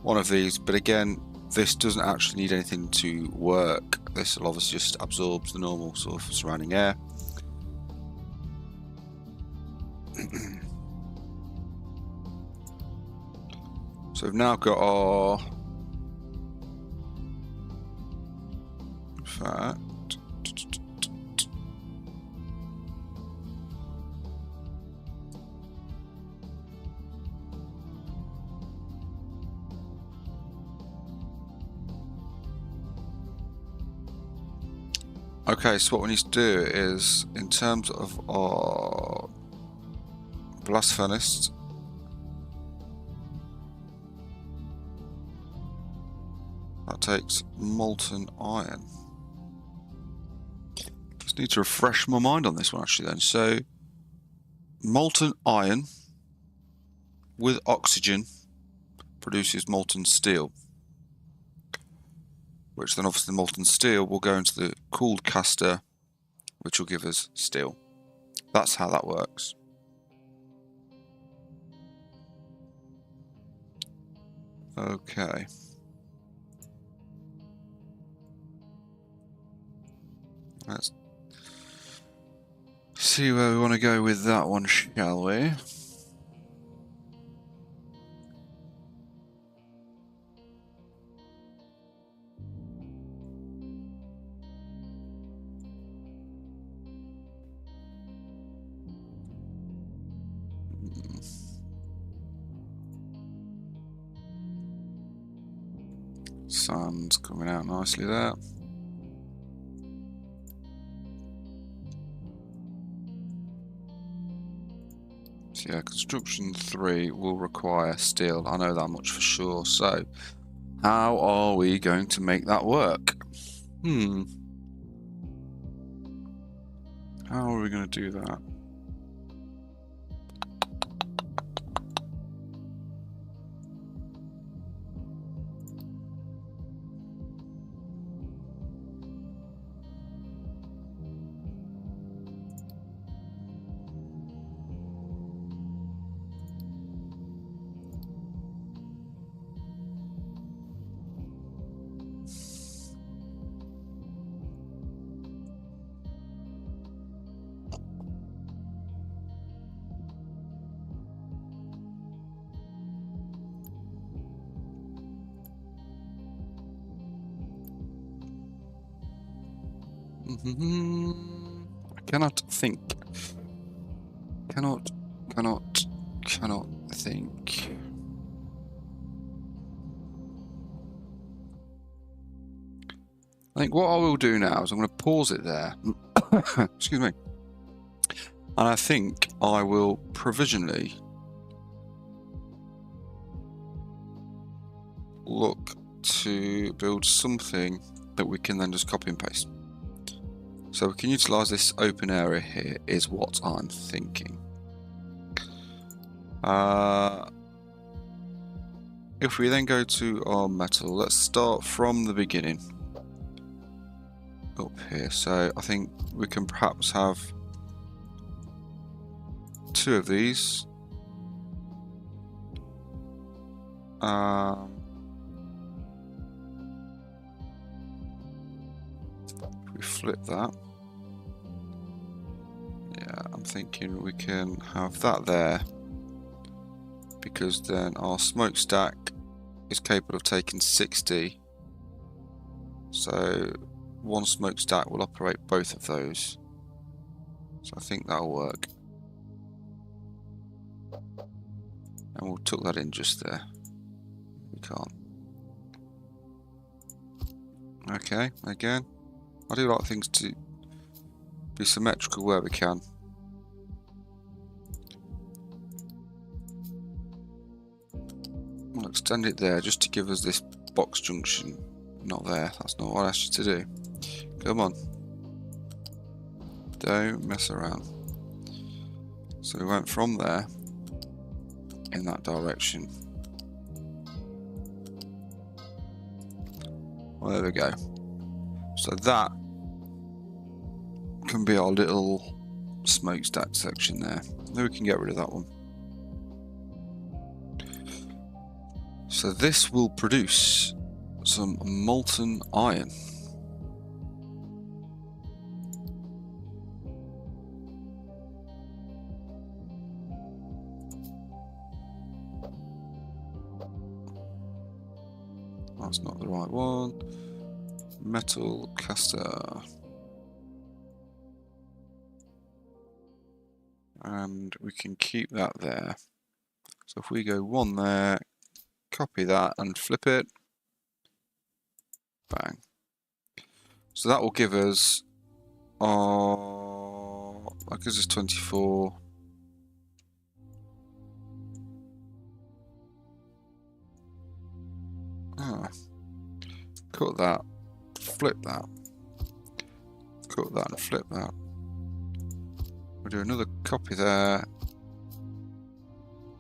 one of these. But again, this doesn't actually need anything to work. This will obviously just absorbs the normal sort of surrounding air. So we've now got our okay, so what we need to do is, in terms of our blast furnace, that takes molten iron. Just need to refresh my mind on this one actually then. So molten iron with oxygen produces molten steel, which then obviously the molten steel will go into the cooled caster, which will give us steel. That's how that works. Okay. Let's see where we want to go with that one, shall we? Sun's coming out nicely there. So yeah, construction 3 will require steel. I know that much for sure. So how are we going to make that work? How are we going to do that? I cannot think. Cannot think. I think what I will do now is I'm going to pause it there. Excuse me. And I think I will provisionally look to build something that we can then just copy and paste. So we can utilize this open area here is what I'm thinking. If we then go to our metal, let's start from the beginning. Up here, so I think we can perhaps have 2 of these. If we flip that, yeah, I'm thinking we can have that there, because then our smokestack is capable of taking 60. So one smokestack will operate both of those. So I think that'll work. And we'll tuck that in just there. We can't. Okay, again, I do like things to be symmetrical where we can. We'll extend it there just to give us this box junction. Not there, that's not what I asked you to do. Come on. Don't mess around. So we went from there in that direction. Well, there we go. So that can be our little smokestack section there. Then we can get rid of that one. So this will produce some molten iron. That's not the right one. Metal caster. And we can keep that there. So if we go one there, copy that and flip it, bang. So that will give us that gives us 24. Cut that, flip that, cut that and flip that. We'll do another copy there,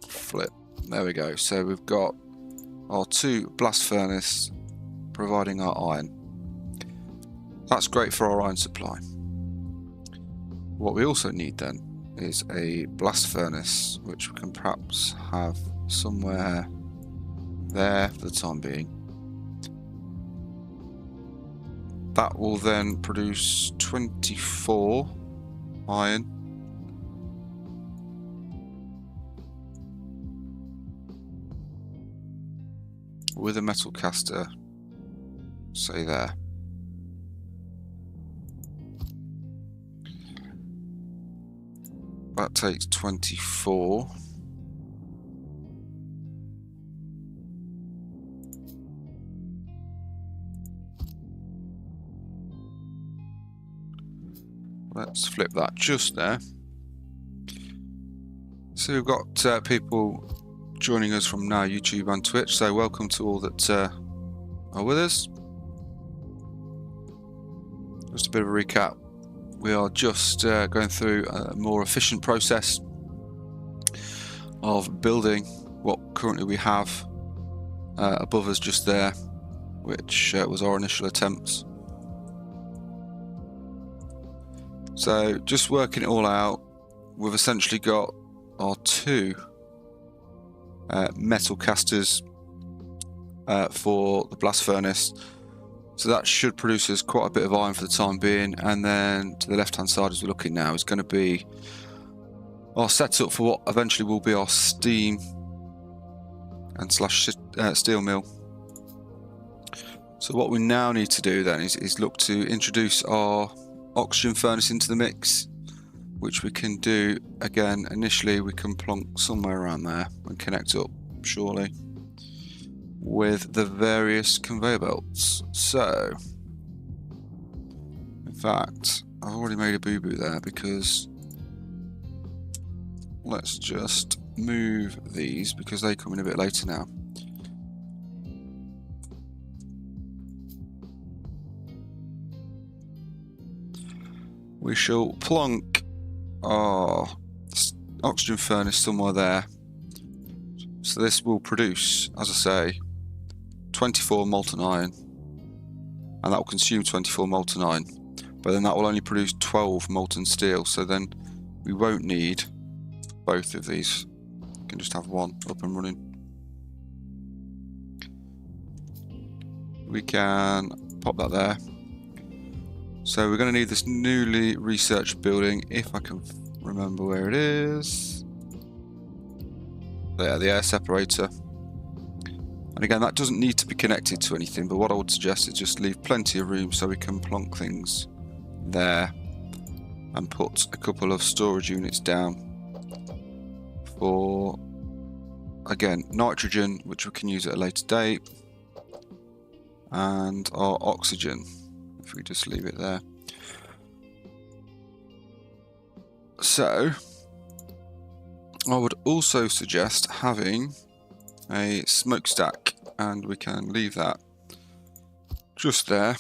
flip. There we go. So we've got our 2 blast furnace providing our iron. That's great for our iron supply. What we also need then is a blast furnace, which we can perhaps have somewhere there for the time being. That will then produce 24 iron. With a metal caster, say there. That takes 24. Let's flip that just there. So we've got people joining us from now YouTube and Twitch, so welcome to all that are with us. Just a bit of a recap. We are just going through a more efficient process of building what currently we have above us just there, which was our initial attempts. So just working it all out, we've essentially got our 2 metal casters for the blast furnace. So that should produce us quite a bit of iron for the time being. And then to the left hand side, as we're looking now, is going to be our setup for what eventually will be our steam and / steel mill. So what we now need to do then is look to introduce our oxygen furnace into the mix, which we can do again. Initially we can plonk somewhere around there and connect up surely with the various conveyor belts. So in fact I've already made a boo-boo there, because let's just move these because they come in a bit later now. We shall plonk our oxygen furnace somewhere there. So this will produce, as I say, 24 molten iron, and that will consume 24 molten iron, but then that will only produce 12 molten steel, so then we won't need both of these. We can just have one up and running. we can pop that there. So we're going to need this newly researched building, if I can remember where it is. There, the air separator. And again, that doesn't need to be connected to anything, but what I would suggest is just leave plenty of room so we can plonk things there and put a couple of storage units down for, again, nitrogen, which we can use at a later date, and our oxygen, if we just leave it there. So I would also suggest having a smokestack, and we can leave that just there,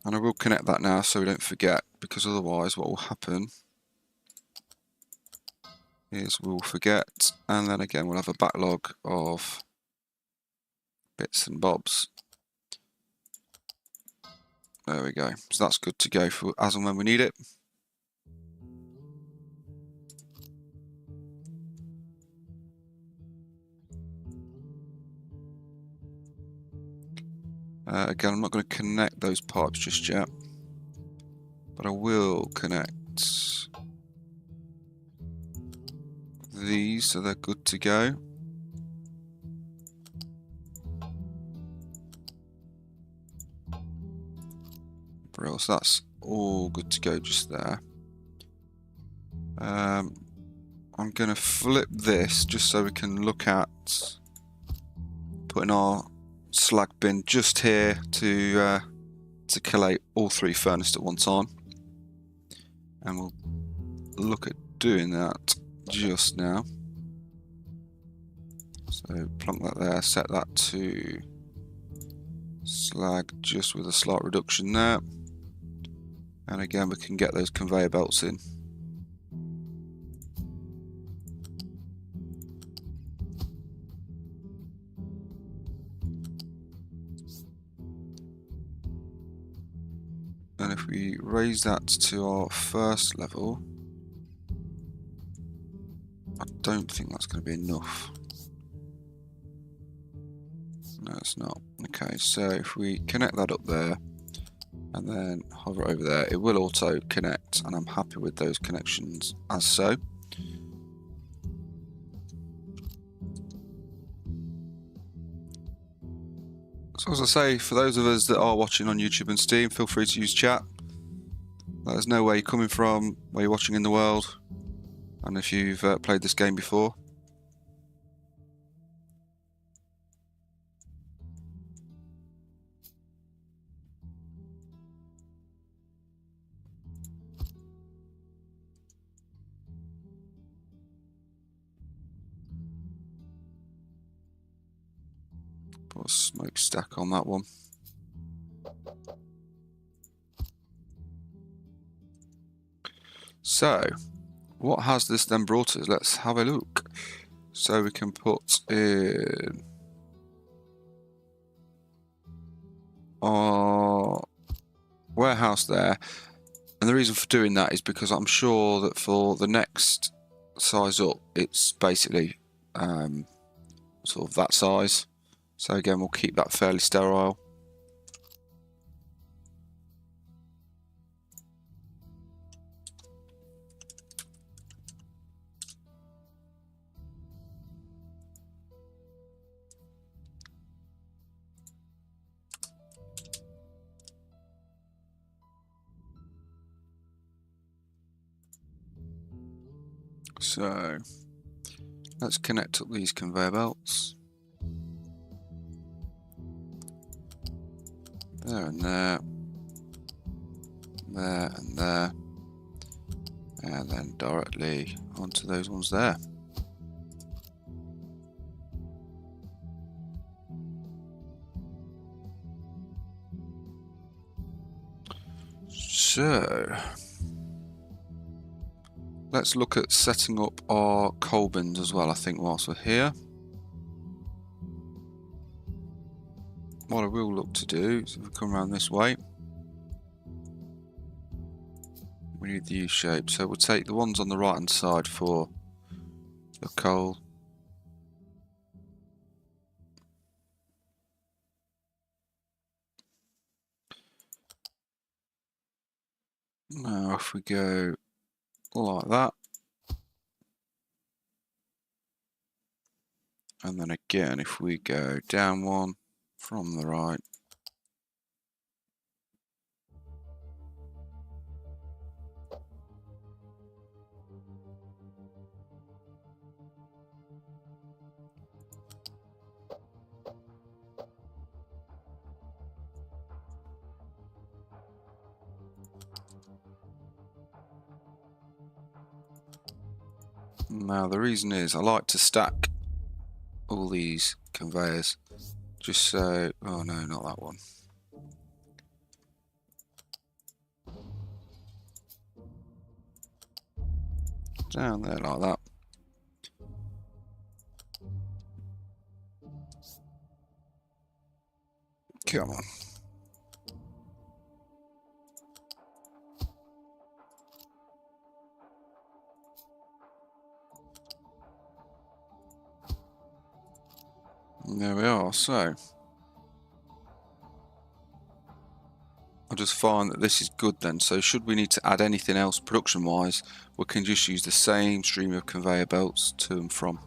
and I will connect that now so we don't forget, because otherwise what will happen is we'll forget, and then again we'll have a backlog of bits and bobs. There we go. So that's good to go for as and when we need it. Again, I'm not going to connect those pipes just yet, but I will connect these so they're good to go. Brilliant, so that's all good to go just there. I'm going to flip this just so we can look at putting our slag bin just here to collate all 3 furnaces at one time, and we'll look at doing that just now. So plonk that there, set that to slag just with a slight reduction there, and again we can get those conveyor belts in. And if we raise that to our first level, I don't think that's going to be enough. No, it's not. Okay, so if we connect that up there and then hover over there, it will auto connect, and I'm happy with those connections as so. So as I say, for those of us that are watching on YouTube and Steam, feel free to use chat. Let us know where you're coming from, where you're watching in the world, and if you've played this game before. Put a smokestack on that one. So, what has this then brought us? Let's have a look. So we can put in our warehouse there, and the reason for doing that is because I'm sure that for the next size up, it's basically sort of that size. So again, we'll keep that fairly sterile. So let's connect up these conveyor belts. There and there. There and there. And then directly onto those ones there. So let's look at setting up our coal bins as well, I think, whilst we're here. What I will look to do is if we come around this way, we need the U shape. So we'll take the ones on the right hand side for the coal. Now if we go like that, and then again if we go down one from the right, now the reason is I like to stack all these conveyors just so, oh no, not that one. Down there like that. Come on. And there we are, so I'll just find that this is good then. So should we need to add anything else production wise, we can just use the same stream of conveyor belts to and from.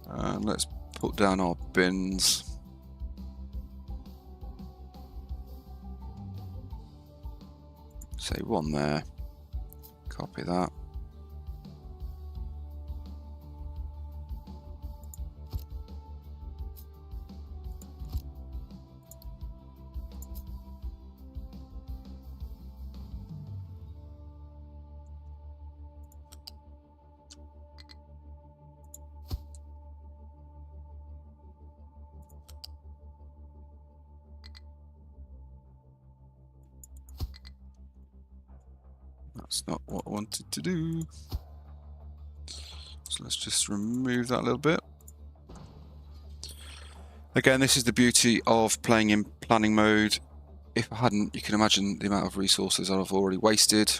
And let's put down our bins. Say one there, copy that. That's not what I wanted to do. So let's just remove that a little bit. Again, this is the beauty of playing in planning mode. If I hadn't, you can imagine the amount of resources I've already wasted.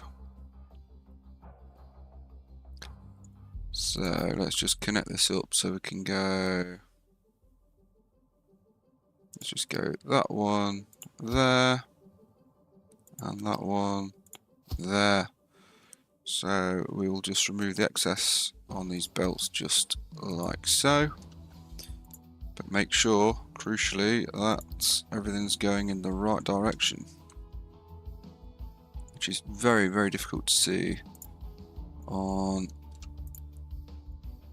So let's just connect this up so we can go. Let's just go that one there and that one there. So we will just remove the excess on these belts just like so. But make sure, crucially, that everything's going in the right direction. Which is very, very difficult to see on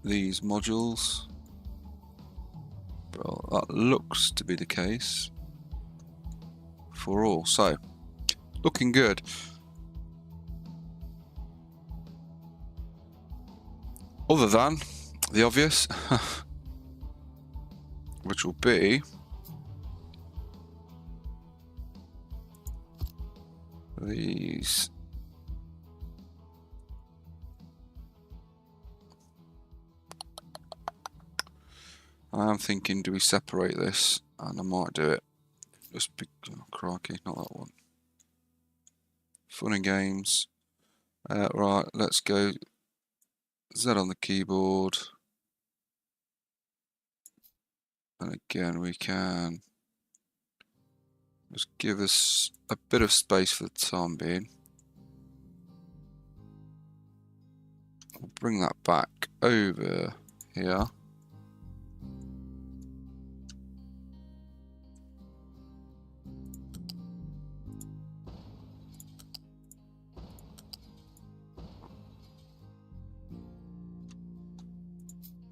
these modules. Well, that looks to be the case for all. So, looking good. Other than the obvious, which will be these I'm thinking, do we separate this? And I might do it. Just big, oh, crikey, not that one. Fun and games. Right, let's go Z on the keyboard. And again, we can just give us a bit of space for the time being. We'll bring that back over here.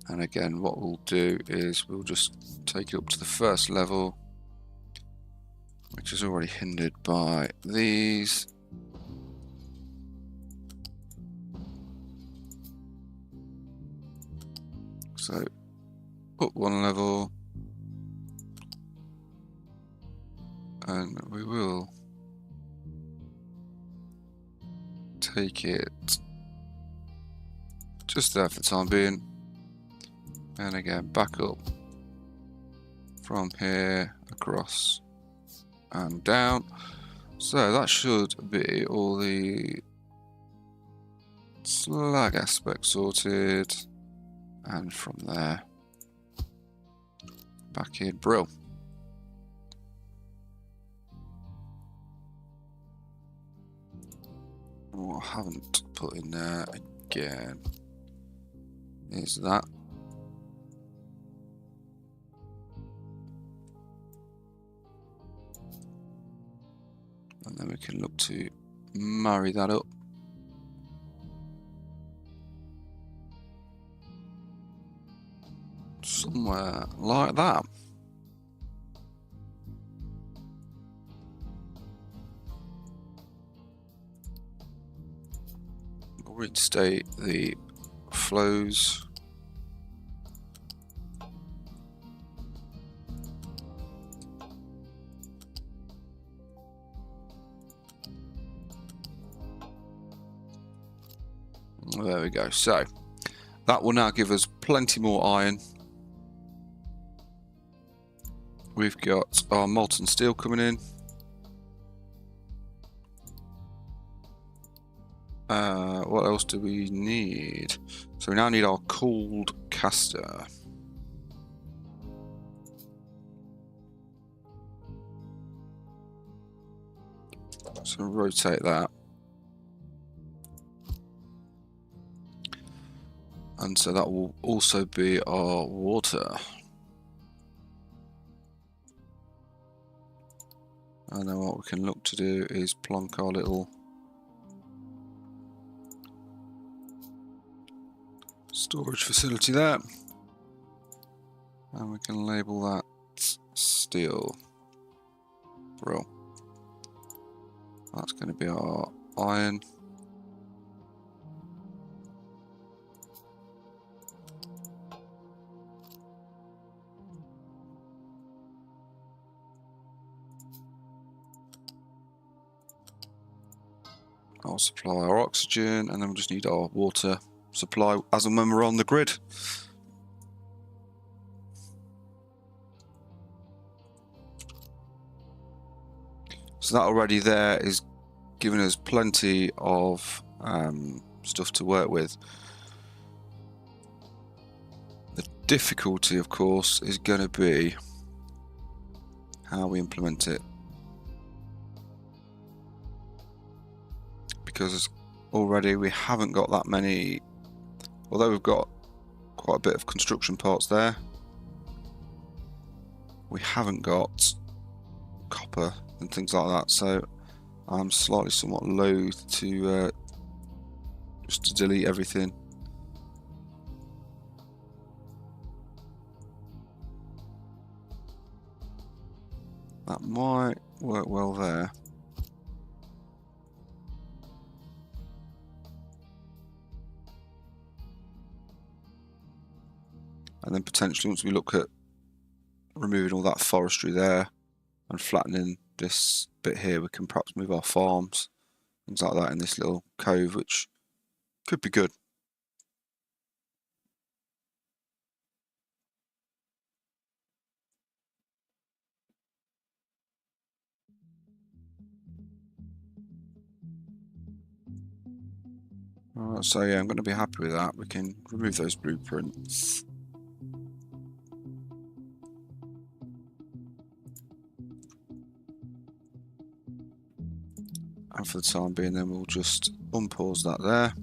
And again, what we'll do is we'll just take it up to the first level, which is already hindered by these. So up one level, and we will take it just there for the time being. And again, back up from here, across and down. So that should be all the slag aspects sorted. And from there, back in Brill. What I haven't put in there again is that. And then we can look to marry that up. Somewhere like that. Reinstate the flows. There we go. So that will now give us plenty more iron. We've got our molten steel coming in. What else do we need? So we now need our cooled caster. So rotate that. And so that will also be our water. And then what we can look to do is plonk our little storage facility there. And we can label that steel. Brill. That's going to be our iron. I'll supply our oxygen, and then we just need our water supply as and when we're on the grid. So that already there is giving us plenty of stuff to work with. The difficulty, of course, is going to be how we implement it. Because already we haven't got that many, although we've got quite a bit of construction parts there, we haven't got copper and things like that, so I'm somewhat loath to just to delete everything. That might work well there. And then potentially once we look at removing all that forestry there and flattening this bit here, we can perhaps move our farms, things like that in this little cove, which could be good. Alright, so yeah, I'm going to be happy with that. We can remove those blueprints. And for the time being, then we'll just unpause that there.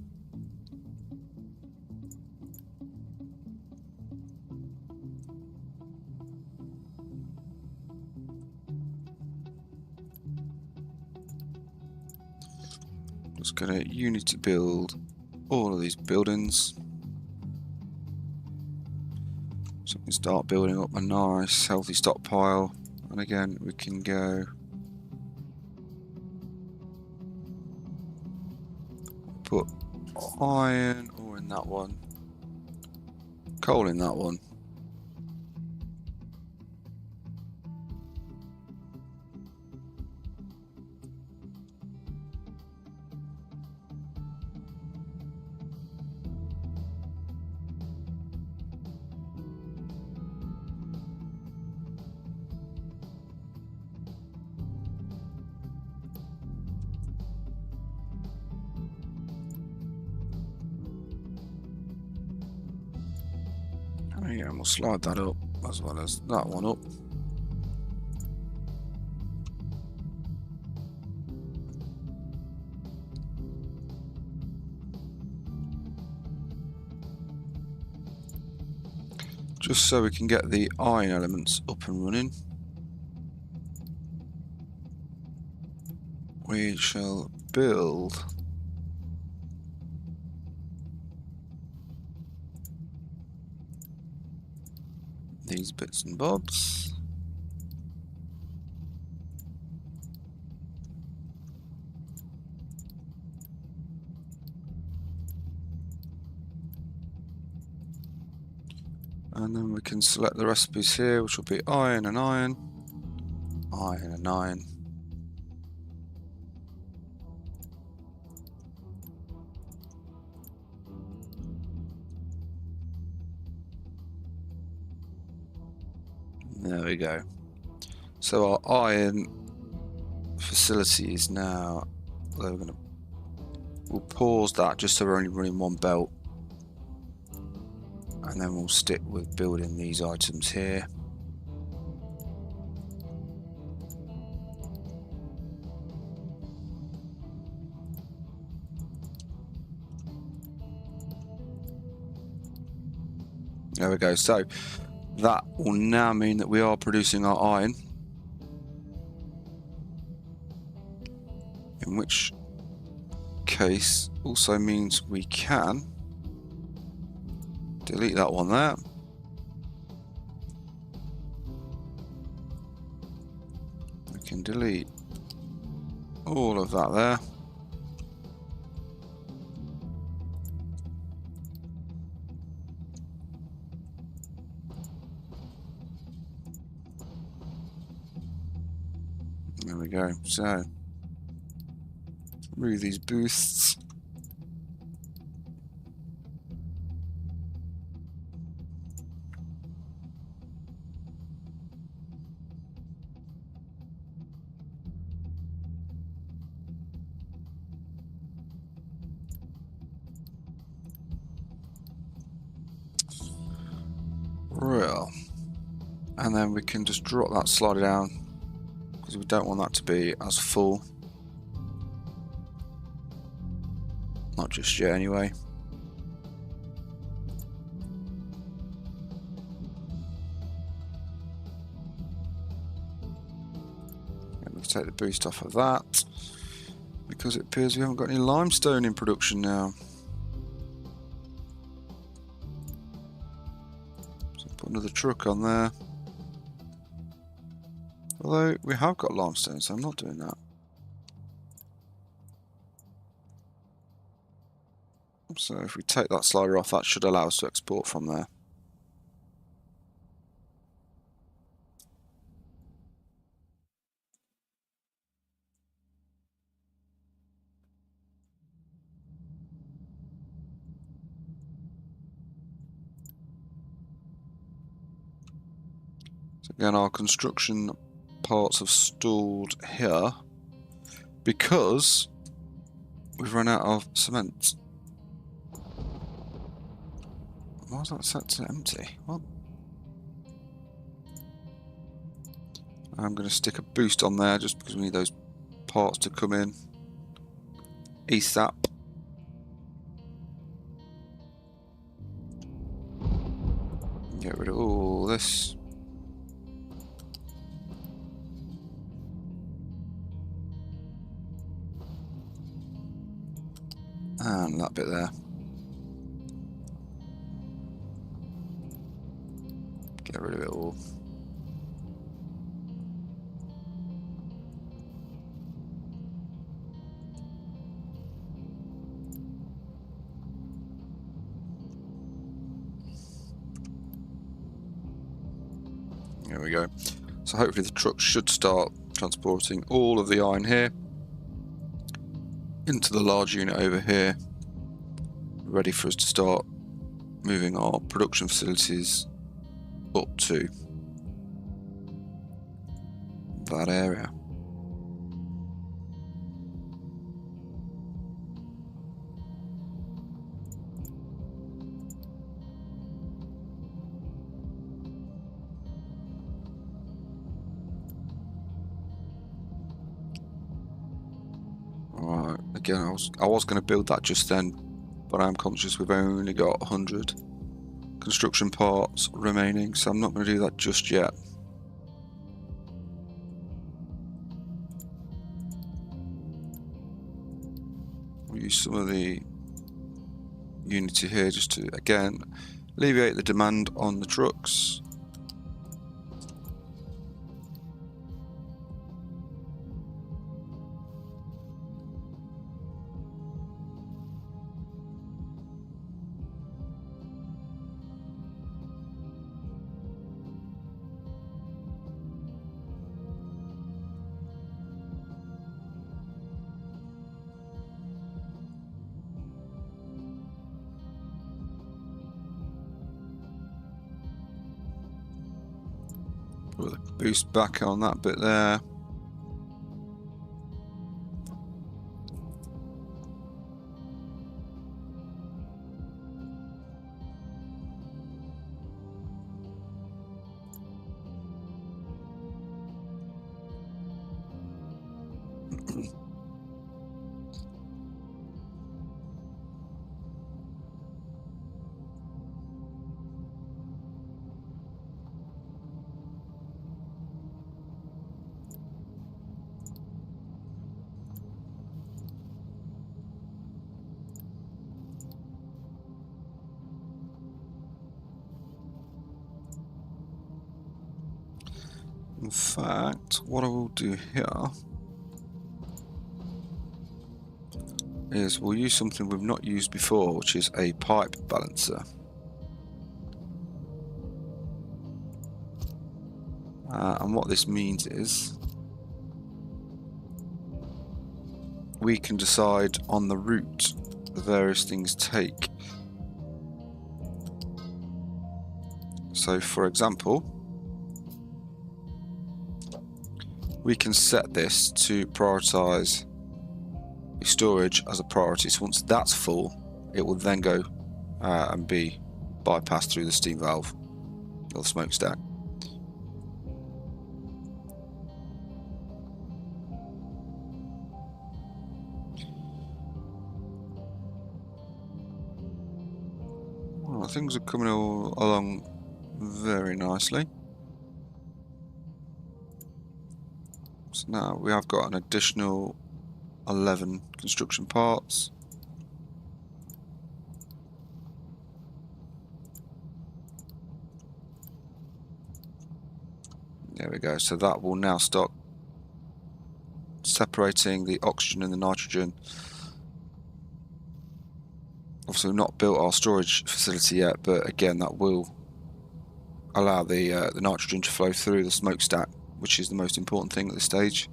Just going to unity build all of these buildings. So we can start building up a nice healthy stockpile. And again, we can go put iron ore in that one, coal in that one. here, and we'll slide that up as well as that one up. Just so we can get the iron elements up and running. We shall build these bits and bobs. And then we can select the recipes here, which will be iron and iron, iron and iron. There we go. So our iron facility is now, we'll pause that just so we're only running one belt. And then we'll stick with building these items here. There we go. So that will now mean that we are producing our iron. In which case also means we can delete that one there. We can delete all of that there. There we go. So remove these boosts. Real. And then we can just drop that slider down because we don't want that to be as full. Not just yet anyway. And we can take the boost off of that because it appears we haven't got any limestone in production now. So put another truck on there. Although we have got limestone, so I'm not doing that. So if we take that slider off, that should allow us to export from there. So again, our construction parts have stalled here because we've run out of cement. Why is that set to empty? What? I'm going to stick a boost on there just because we need those parts to come in ASAP. Get rid of all this. And that bit there. Get rid of it all. There we go. So hopefully the truck should start transporting all of the iron here into the large unit over here, ready for us to start moving our production facilities up to that area. again, I was going to build that just then, but I'm conscious we've only got 100 construction parts remaining, so I'm not going to do that just yet. We'll use some of the Unity here just to, again, alleviate the demand on the trucks. Put a boost back on that bit there. In fact, what I will do here is we'll use something we've not used before, which is a pipe balancer. And what this means is we can decide on the route the various things take. So for example, we can set this to prioritize storage as a priority. So once that's full, it will then go and be bypassed through the steam valve or the smokestack. Well, things are coming all along very nicely. So now we have got an additional 11 construction parts. There we go. So that will now start separating the oxygen and the nitrogen. Obviously, we've not built our storage facility yet, but again, that will allow the nitrogen to flow through the smokestack, which is the most important thing at this stage.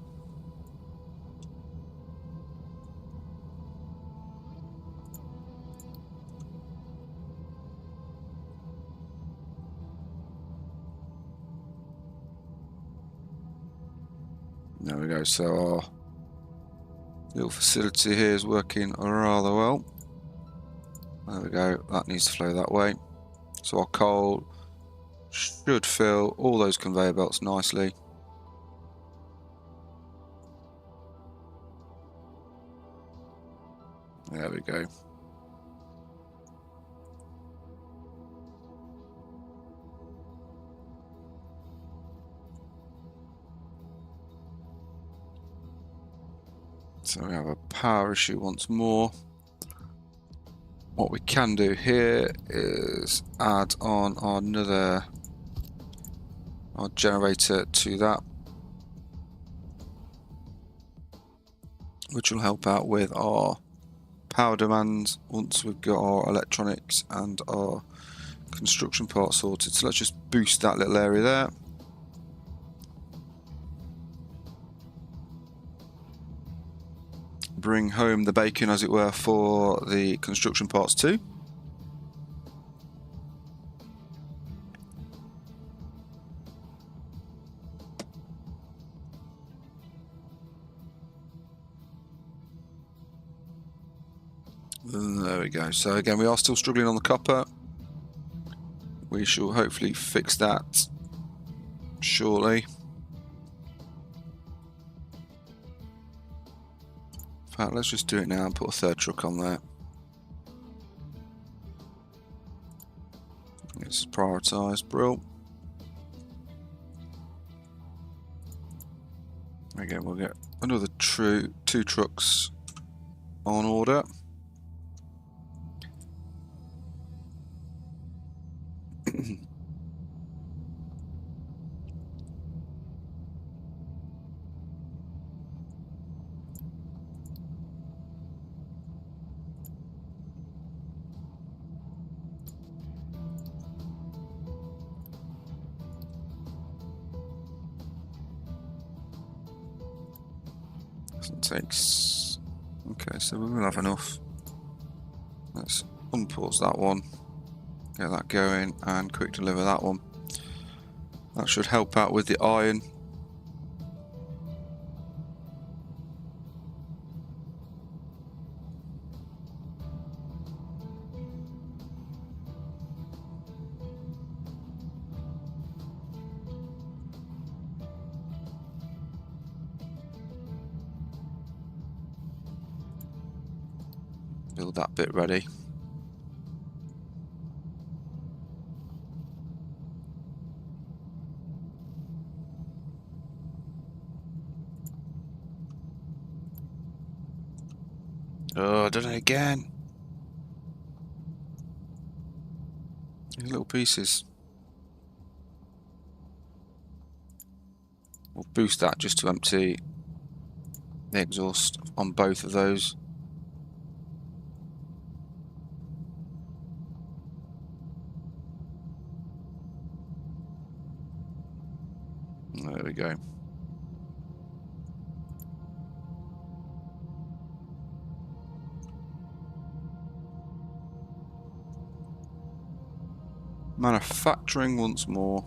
There we go, so our little facility here is working rather well. There we go, that needs to flow that way. So our coal should fill all those conveyor belts nicely. There we go. So we have a power issue once more. What we can do here is add on our generator to that, which will help out with our power demands once we've got our electronics and our construction parts sorted. So let's just boost that little area there. Bring home the bacon, as it were, for the construction parts too. There we go. So again, we are still struggling on the copper. We shall hopefully fix that shortly. In fact, let's just do it now and put a third truck on there. It's prioritised, bro. Again, we'll get another two trucks on order. It takes. Okay, so we will have enough. Let's unpause that one, get that going, and quick deliver that one. That should help out with the iron. Build that bit ready. Oh, I did it again. These little pieces. We'll boost that just to empty the exhaust on both of those. There we go. Manufacturing once more.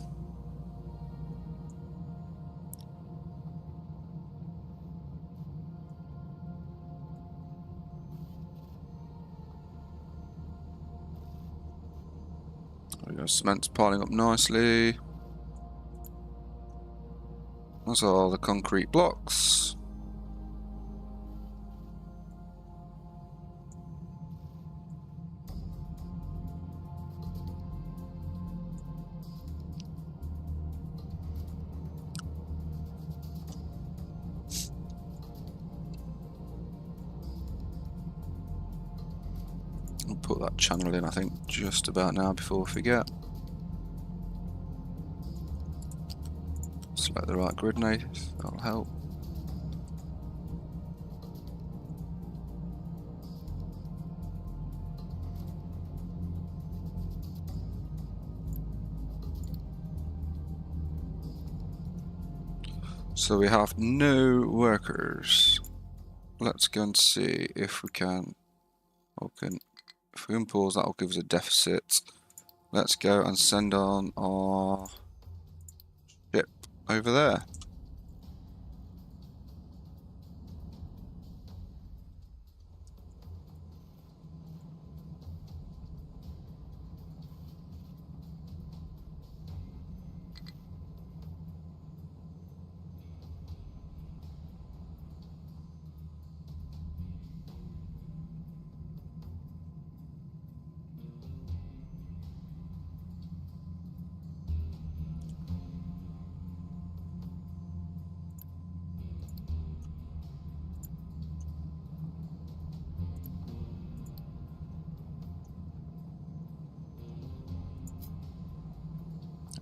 There we go, cement's piling up nicely. Those are the concrete blocks. I'll put that channel in, I think, just about now before we forget. Select the right grid name, that'll help. So we have no workers. Let's go and see if we can. Okay, if we unpause, that will give us a deficit. Let's go and send on our ship over there.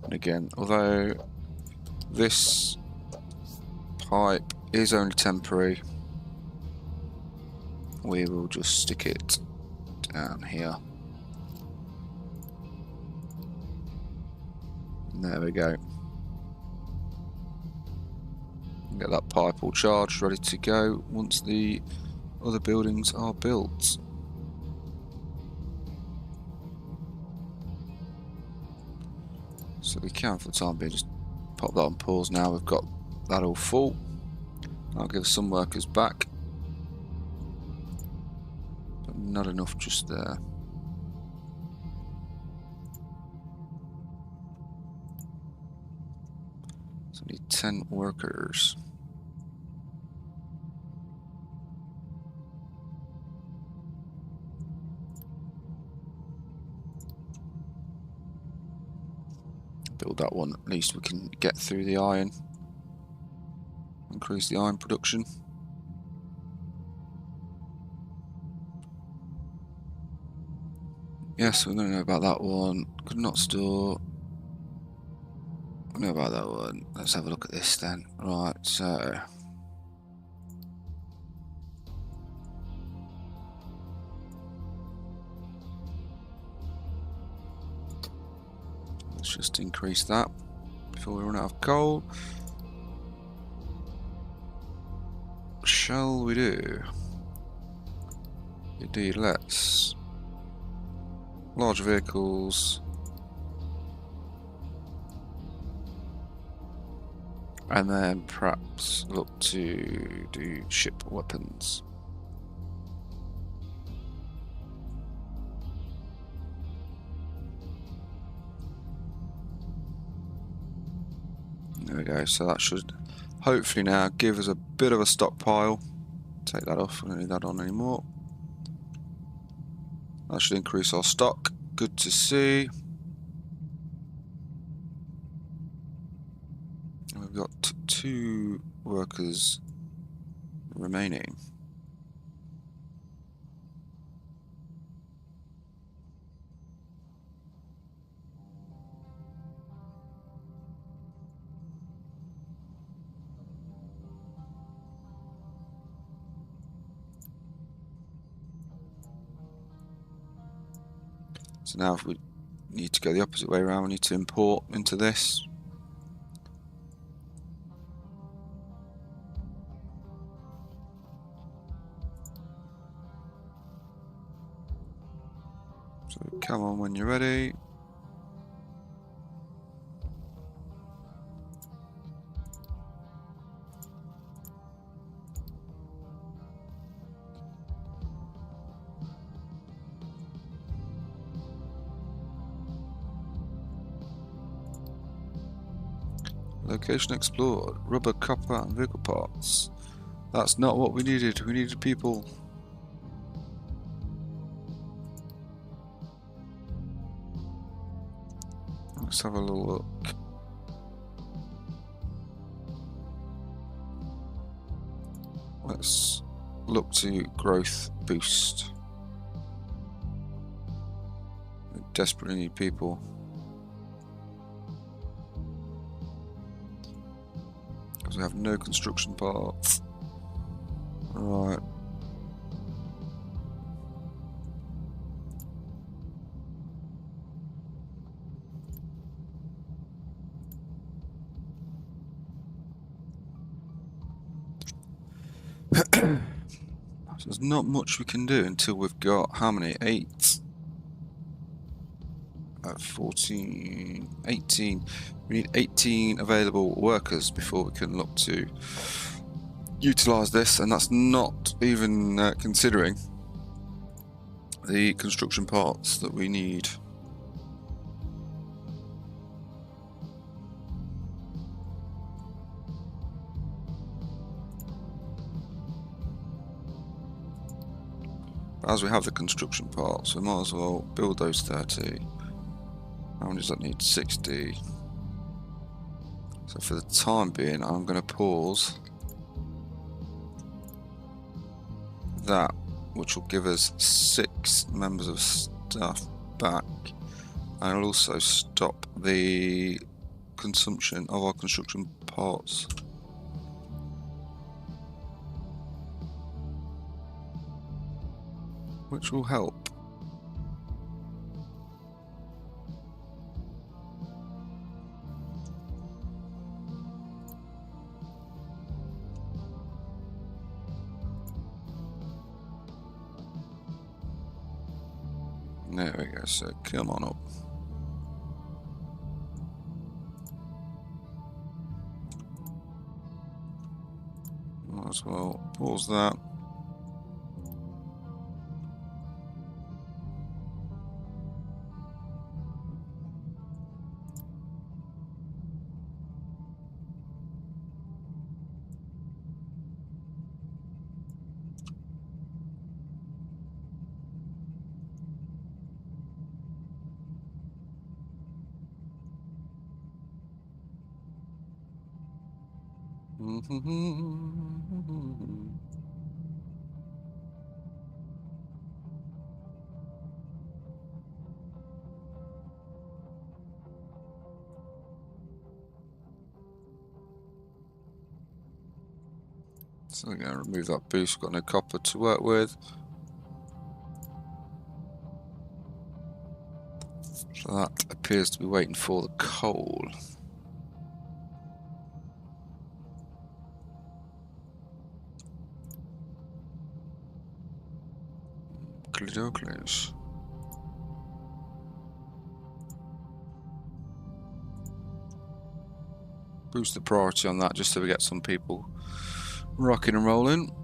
And again, although this pipe is only temporary, we will just stick it down here. And there we go. Get that pipe all charged, ready to go once the other buildings are built. So we can, for the time being, just pop that on pause now. We've got that all full. I'll give some workers back, but not enough just there. So we need 10 workers. that one. At least we can get through the iron. Increase the iron production. Yes, we're going to know about that one. Could not store. We know about that one. Let's have a look at this then. Right, so. Let's just increase that before we run out of coal. Shall we do? Indeed, let's. Large vehicles. And then perhaps look to do ship weapons. There we go, so that should hopefully now give us a bit of a stockpile. Take that off, we don't need that on anymore. That should increase our stock, good to see. We've got 2 workers remaining. So now if we need to go the opposite way around, we need to import into this. So come on when you're ready. Location explored. Rubber, copper, and vehicle parts. That's not what we needed. We needed people. Let's have a little look. Let's look to growth boost. We desperately need people. Because we have no construction parts. Right. So there's not much we can do until we've got how many? 8. 14, 18. We need 18 available workers before we can look to utilize this, and that's not even considering the construction parts that we need. As we have the construction parts, we might as well build those 30. How many does that need? 60. So for the time being, I'm going to pause that, which will give us 6 members of staff back, and it'll also stop the consumption of our construction parts. Which will help. There we go, so come on up. Might as well pause that. So we're going to remove that boost, got no copper to work with. So that appears to be waiting for the coal. Close. Boost the priority on that just so we get some people rocking and rolling.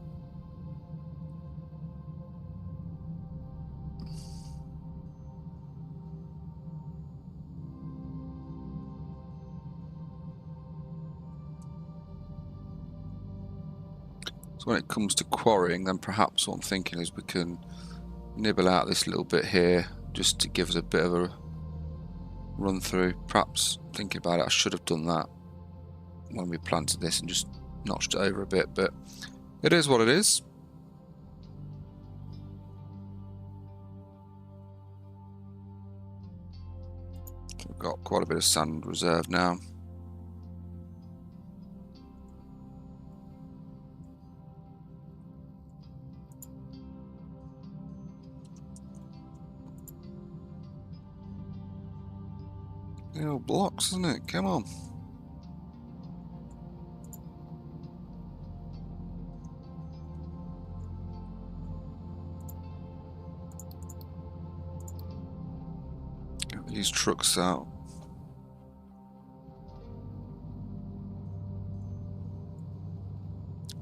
So when it comes to quarrying, then perhaps what I'm thinking is we can nibble out this little bit here just to give us a bit of a run through. Perhaps thinking about it, I should have done that when we planted this and just notched it over a bit, but it is what it is. We've got quite a bit of sand reserved now. The old blocks, isn't it? Come on. Get these trucks out.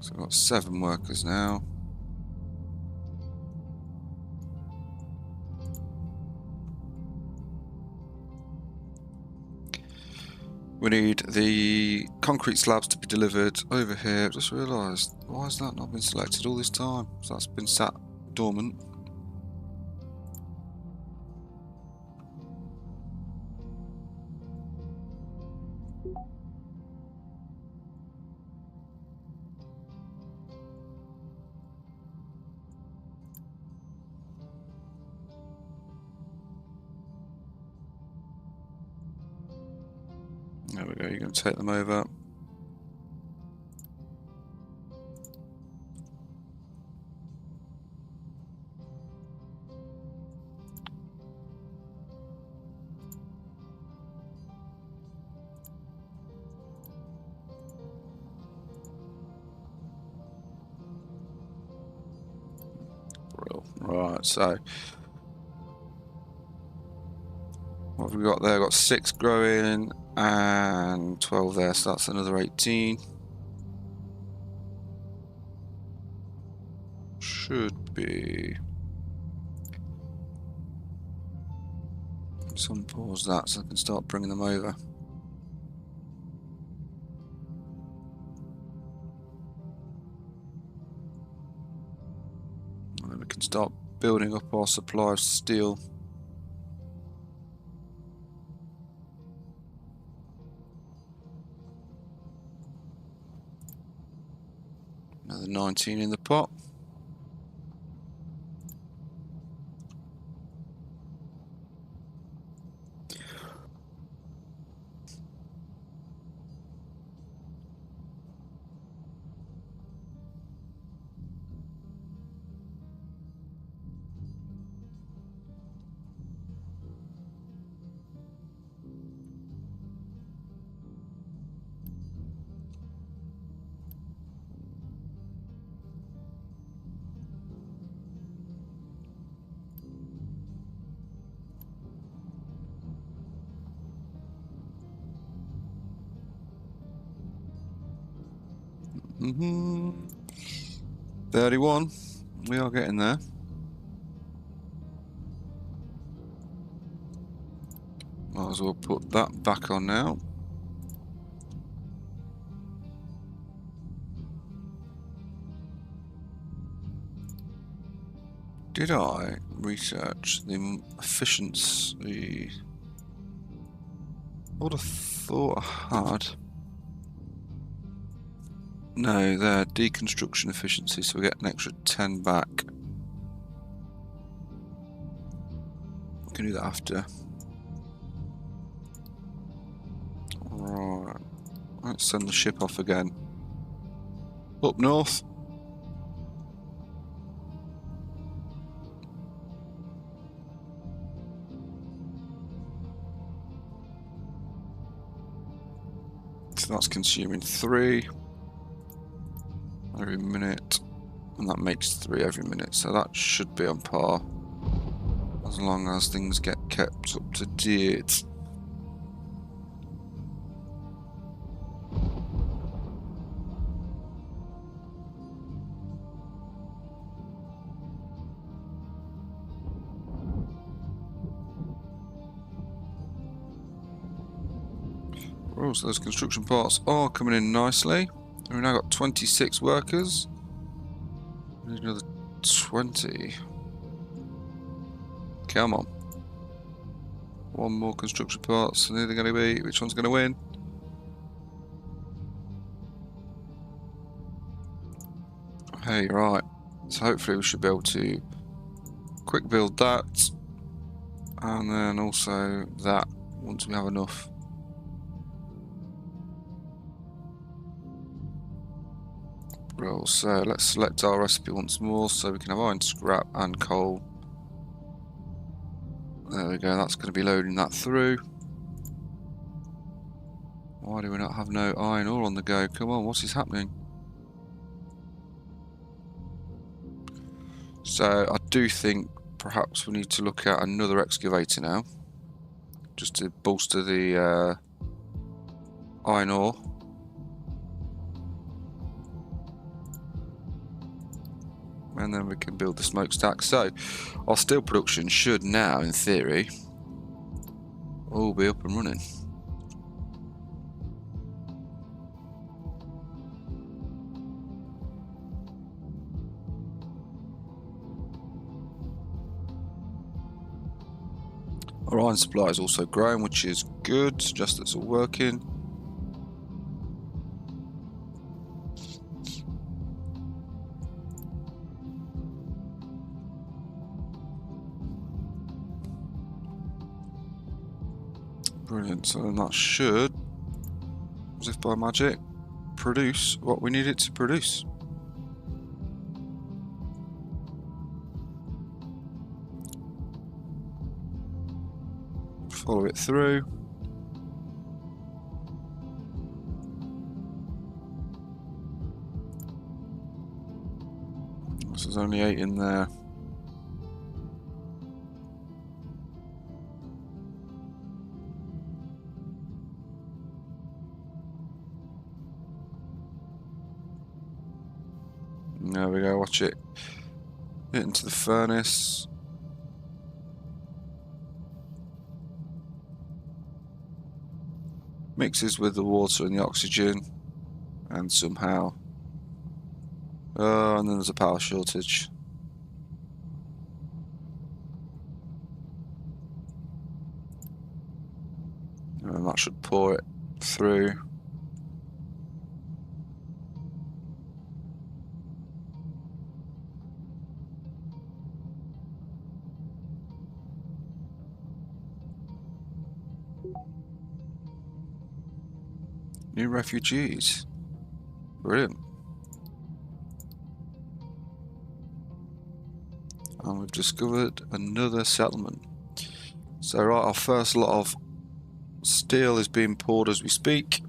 So we've got 7 workers now. We need the concrete slabs to be delivered over here. Just realised, why has that not been selected all this time? So that's been sat dormant. There we go, you're going to take them over. Right, so what have we got there? We've got 6 growing and 12 there, so that's another 18. Should be. Let's unpause that so I can start bringing them over. And then we can start building up our supply of steel. Another 19 in the pot. Mm-hmm. 31. We are getting there. Might as well put that back on now. Did I research the efficiency? I would have thought I had. No, they're deconstruction efficiency, so we get an extra 10 back. We can do that after. Right. Let's send the ship off again. Up north. So that's consuming 3 every minute, and that makes 3 every minute, so that should be on par as long as things get kept up to date. Oh, so those construction parts are coming in nicely. We've now got 26 workers. We need another 20. Come on. One more construction parts. And they're going to be. Which one's going to win? Hey, right. So hopefully we should be able to quick build that. And then also that once we have enough. Well, so let's select our recipe once more so we can have iron scrap and coal. There we go, that's going to be loading that through. Why do we not have no iron ore on the go? Come on, what is happening? So I do think perhaps we need to look at another excavator now. Just to bolster the iron ore. And then we can build the smokestack. So our steel production should now, in theory, all be up and running. Our iron supply is also growing, which is good, just it's all working. Brilliant, so then that should, as if by magic, produce what we need it to produce. Follow it through. This is only 8 in there. There we go, watch it. Hit into the furnace. Mixes with the water and the oxygen. And somehow... Oh, and then there's a power shortage. And that should pour it through. New refugees. Brilliant. And we've discovered another settlement. So right, our first lot of steel is being poured as we speak.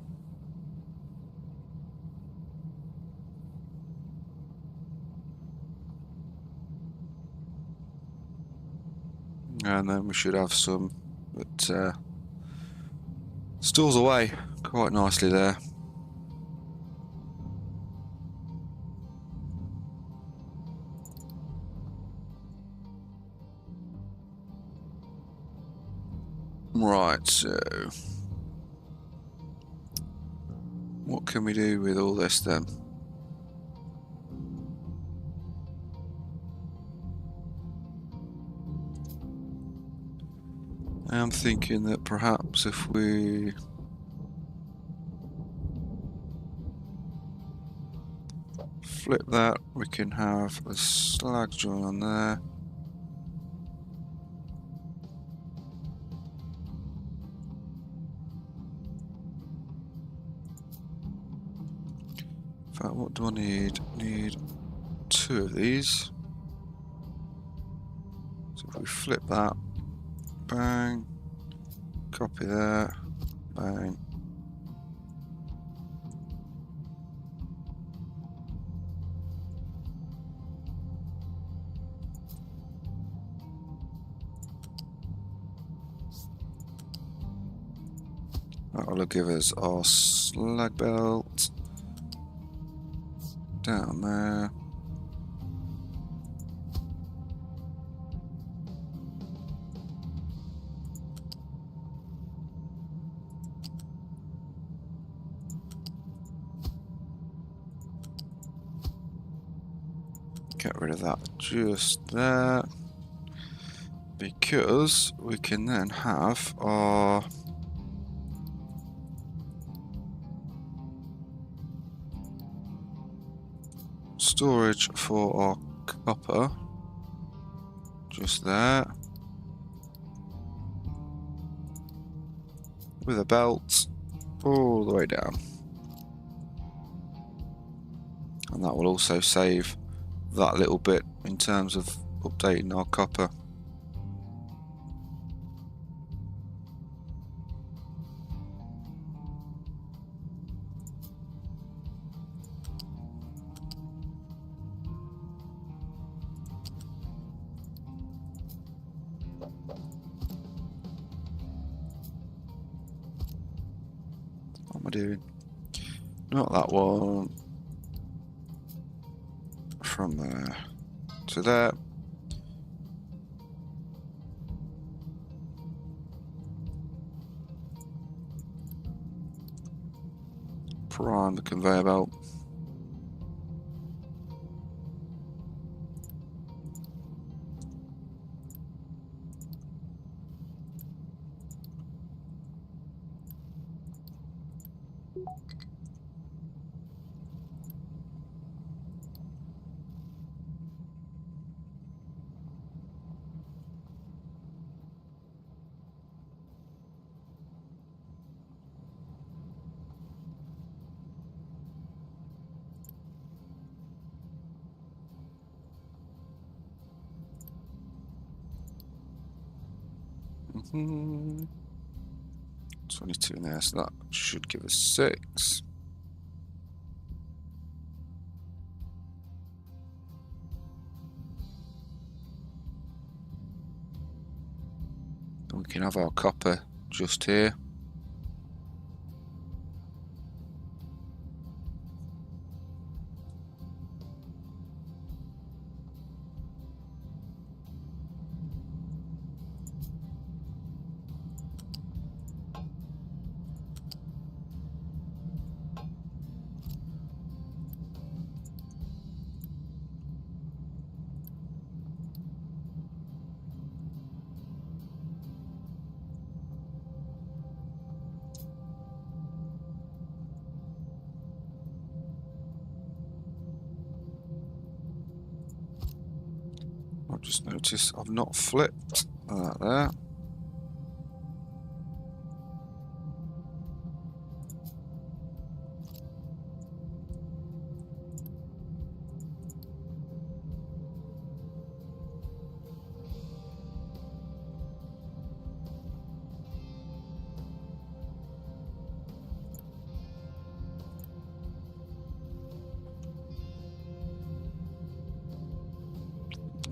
And then we should have some that stores away quite nicely there. Right, so what can we do with all this then? I'm thinking that perhaps if we flip that, we can have a slag join on there. In fact, what do I need? Need 2 of these. So if we flip that, bang, copy there, bang. That will give us our slag belt down there. Get rid of that just there, because we can then have our storage for our copper just there, with a belt all the way down, and that will also save that little bit in terms of updating our copper. What am I doing? Not that one. From there to there. Prime the conveyor belt. Mm-hmm. 22 in there, so that should give us 6. And we can have our copper just here. I've just noticed I've not flipped that there.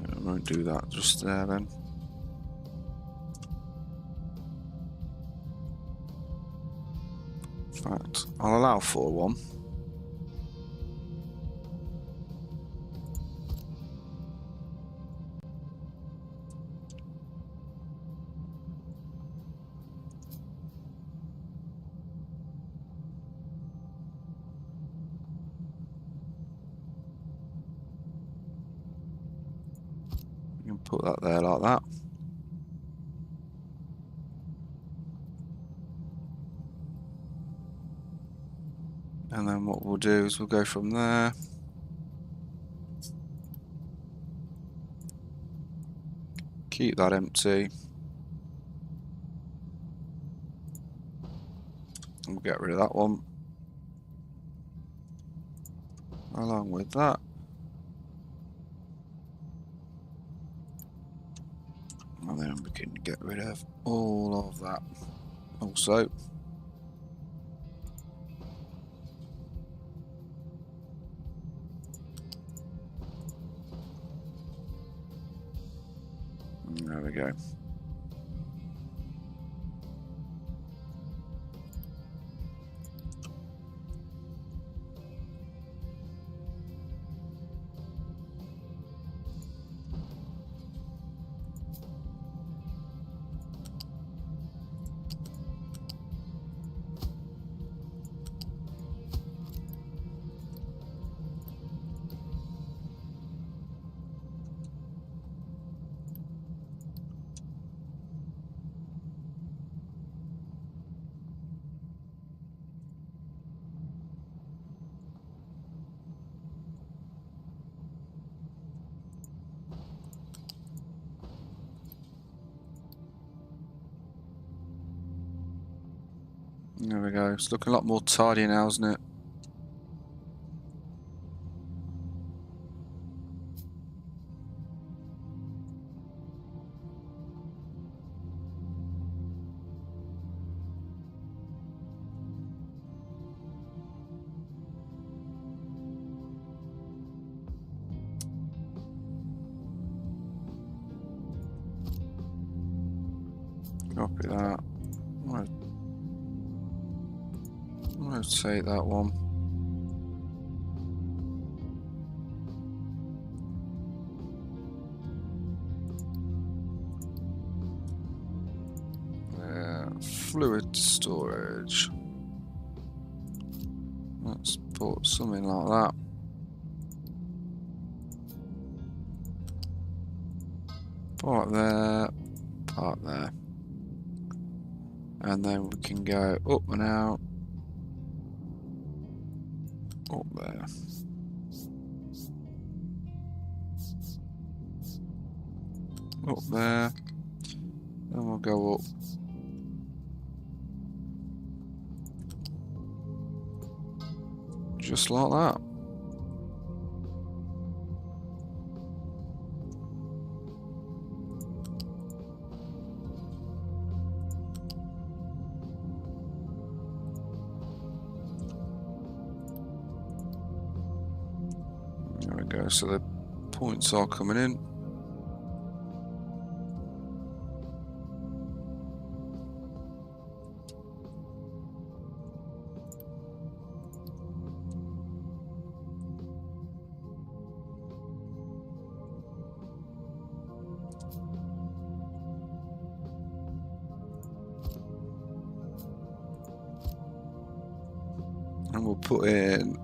I won't do that just there then. In fact, I'll allow for one. You can put that there like that. And then what we'll do is we'll go from there. Keep that empty. We'll get rid of that one. Along with that. And then we can get rid of all of that also. There we go. There we go. It's looking a lot more tidy now, isn't it? Copy that. Rotate that one. Fluid storage. Let's put something like that. Part there, part there. And then we can go up and out. Up there. Up there. Then we'll go up. Just like that. There we go, so the points are coming in. And we'll put in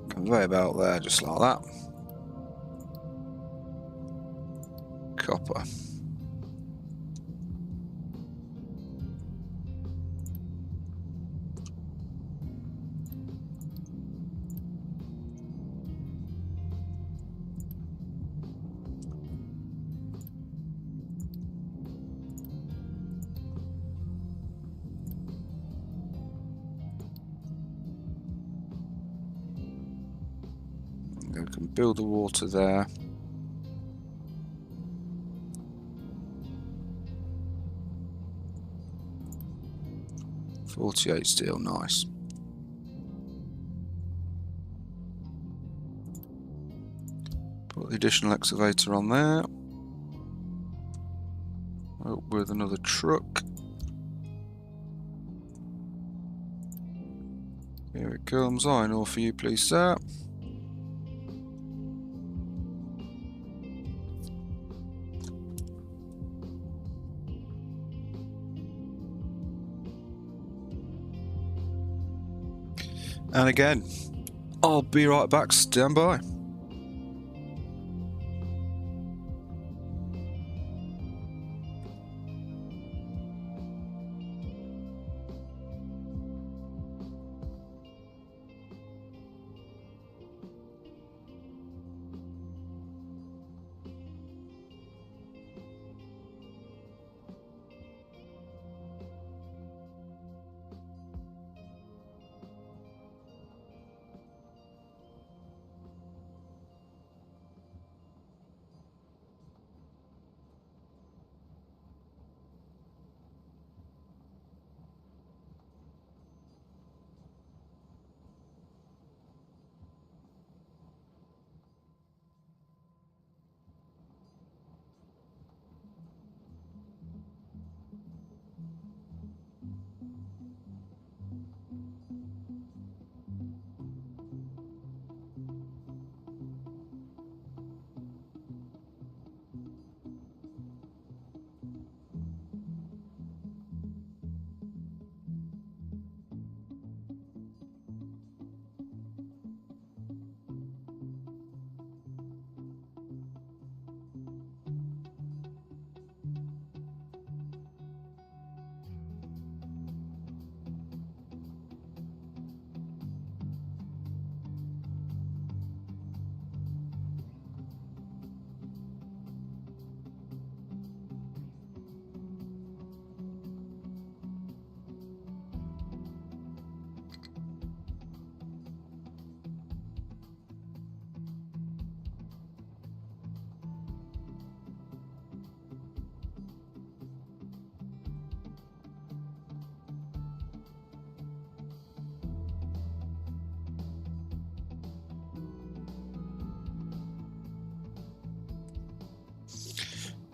conveyor belt there, just like that. Copper. We can build the water there. .48 steel, nice. Put the additional excavator on there. Up with another truck. Here it comes. Iron ore for you, please, sir. And again, I'll be right back. Stand by.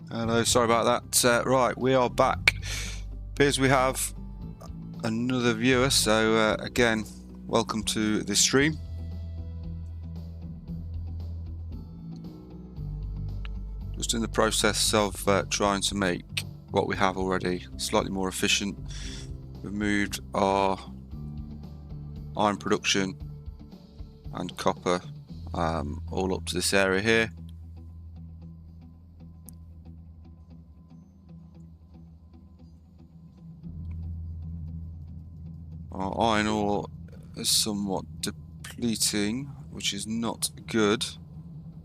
Hello, sorry about that. Right, we are back. Appears we have another viewer, so again, welcome to this stream. Just in the process of trying to make what we have already slightly more efficient. We've moved our iron production and copper all up to this area here. Our iron ore is somewhat depleting, which is not good,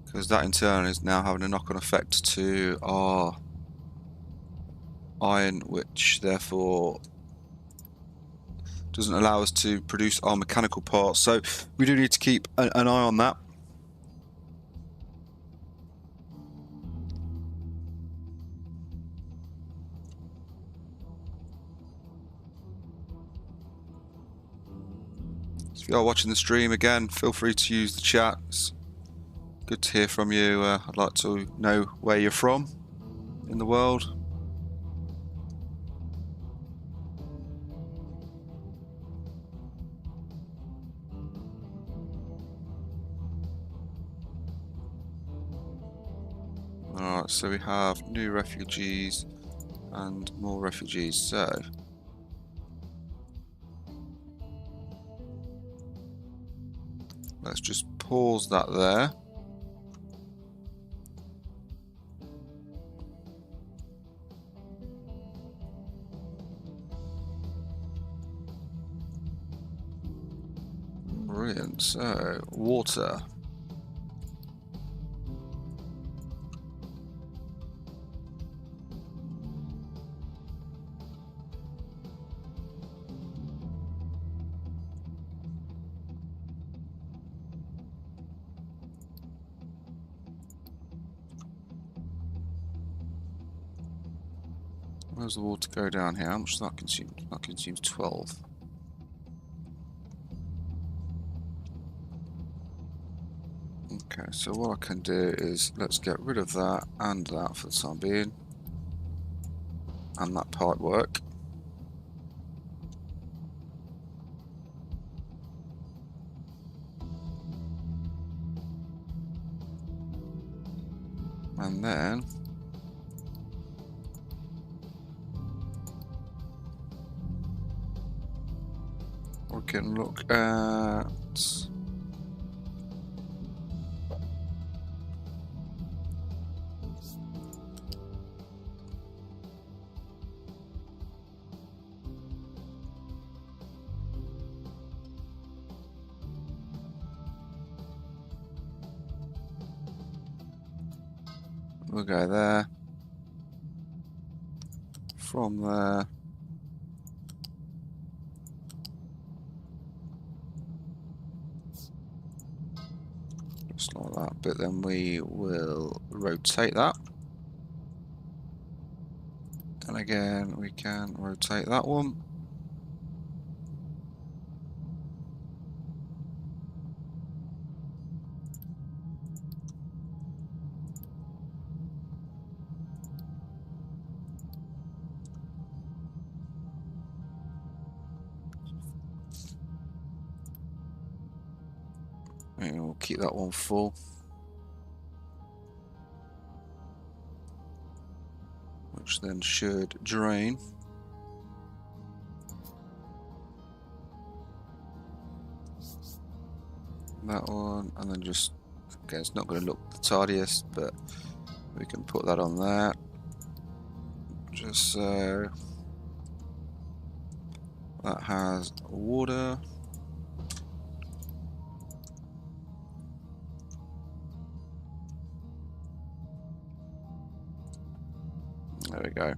because that in turn is now having a knock-on effect to our iron, which therefore doesn't allow us to produce our mechanical parts. So we do need to keep an eye on that. If you are watching the stream, again, feel free to use the chat. It's good to hear from you. I'd like to know where you're from in the world. Alright, so we have new refugees and more refugees. So let's just pause that there. Brilliant. So, water. Where's the water go down here? How much does that consume? That consumes 12. Okay, so what I can do is let's get rid of that and that for the time being. And that pipe work. And then we can look at we'll go there. From there, just like that, but then we will rotate that. And again, we can rotate that one. And we'll keep that one full. Which then should drain. That one, and then just, okay, it's not going to look the tidiest, but we can put that on there. Just so that has water. There we go.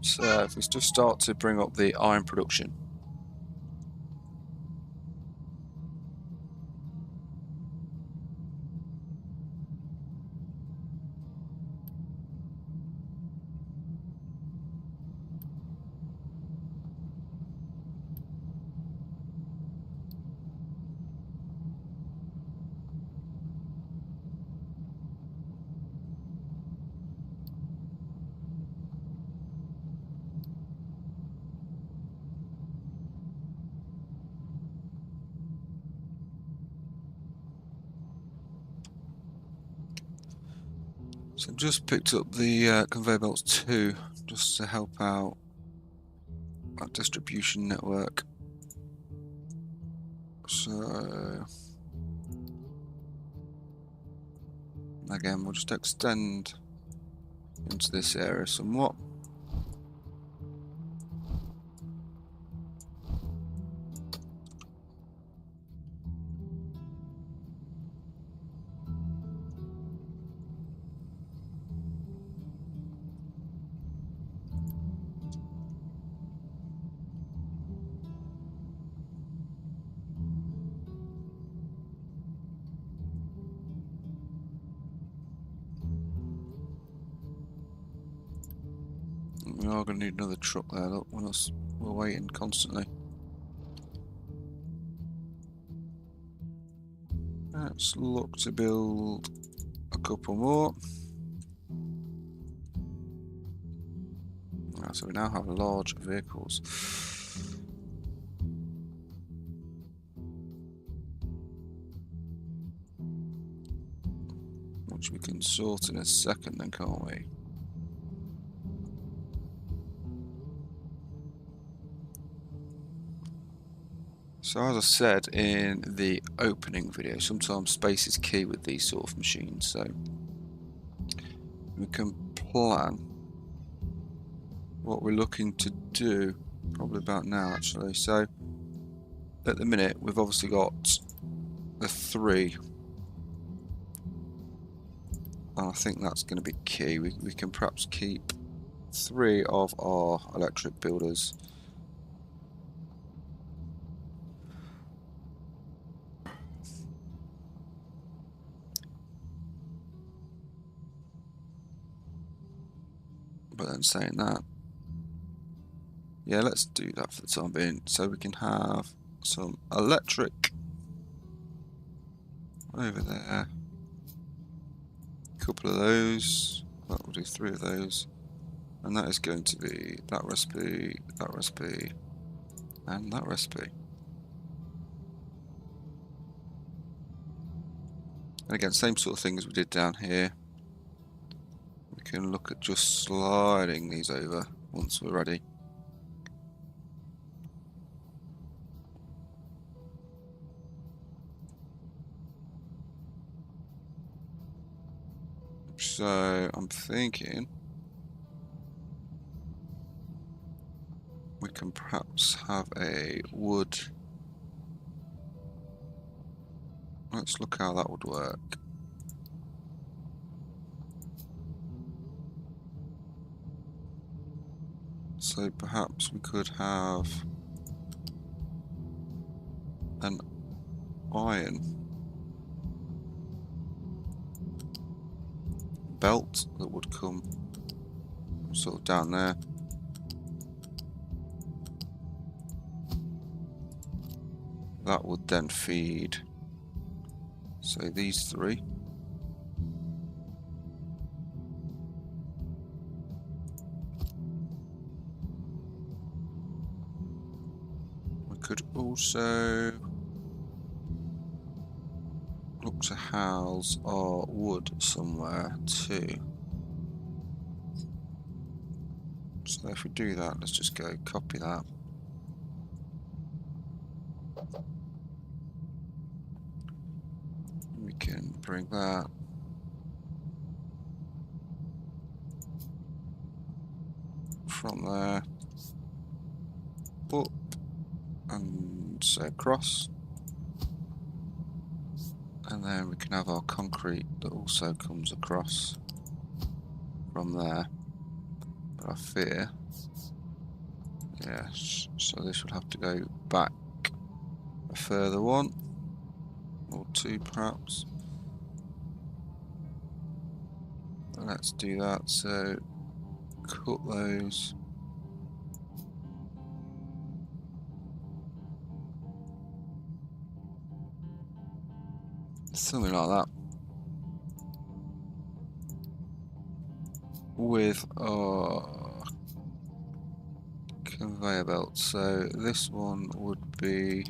So if we just start to bring up the iron production. So I've just picked up the conveyor belts 2 just to help out that distribution network. So again, we'll just extend into this area somewhat. We are going to need another truck there, look, we're waiting constantly. Let's look to build a couple more. So we now have large vehicles. Which we can sort in a second then, can't we? So as I said in the opening video, sometimes space is key with these sort of machines, so we can plan what we're looking to do probably about now actually. So at the minute we've obviously got the 3, and I think that's going to be key. We can perhaps keep 3 of our electric builders. But then saying that, yeah, let's do that for the time being. So we can have some electric over there. A couple of those. Well, we'll do 3 of those. And that is going to be that recipe, and that recipe. And again, same sort of thing as we did down here. We can look at just sliding these over once we're ready. So I'm thinking we can perhaps have a wood. Let's look how that would work. So perhaps we could have an iron belt that would come sort of down there. That would then feed, say, these 3. We could also look to house our wood somewhere too. So if we do that, let's just go copy that. We can bring that from there up and say across, and then we can have our concrete that also comes across from there. But I fear Yes, so this would have to go back a further one, or two perhaps. Let's do that, so cut those. Something like that. With our conveyor belt. So this one would be...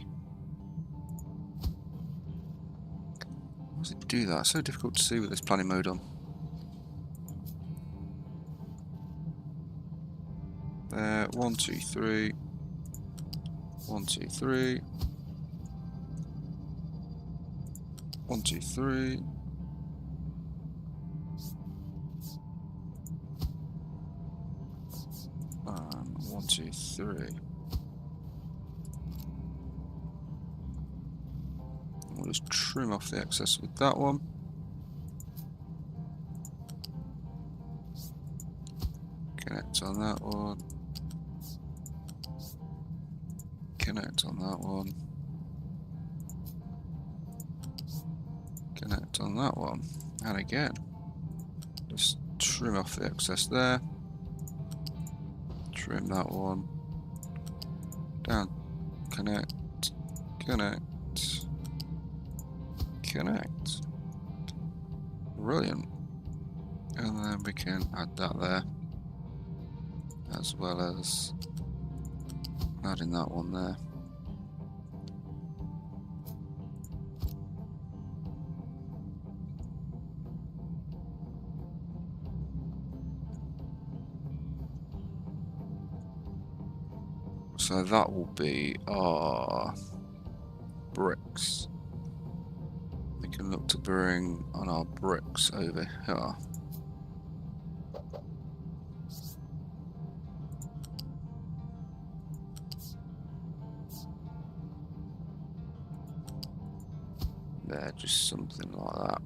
How does it do that? It's so difficult to see with this planning mode on. There, 1, 2, 3. 1, 2, 3. 1, 2, 3. And 1, 2, 3. We'll just trim off the excess with that one. Connect on that one. Connect on that one. Connect on that one. And again, just trim off the excess there. Trim that one. Down. Connect. Connect. Connect. Brilliant. And then we can add that there, as well as adding that one there. So that will be our bricks. We can look to bring on our bricks over here. There, just something like that.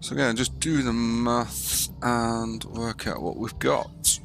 So again, just do the maths and work out what we've got.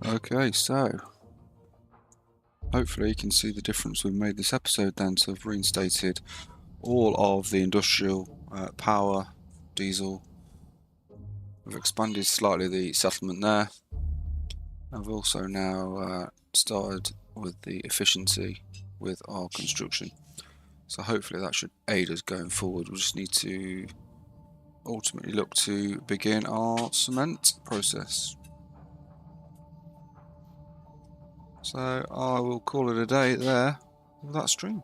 Okay, so hopefully you can see the difference we've made this episode then. So I've reinstated all of the industrial power, diesel. We've expanded slightly the settlement there. I've also now started with the efficiency with our construction. So hopefully that should aid us going forward. We'll just need to ultimately look to begin our cement process. So I will call it a day there with that stream.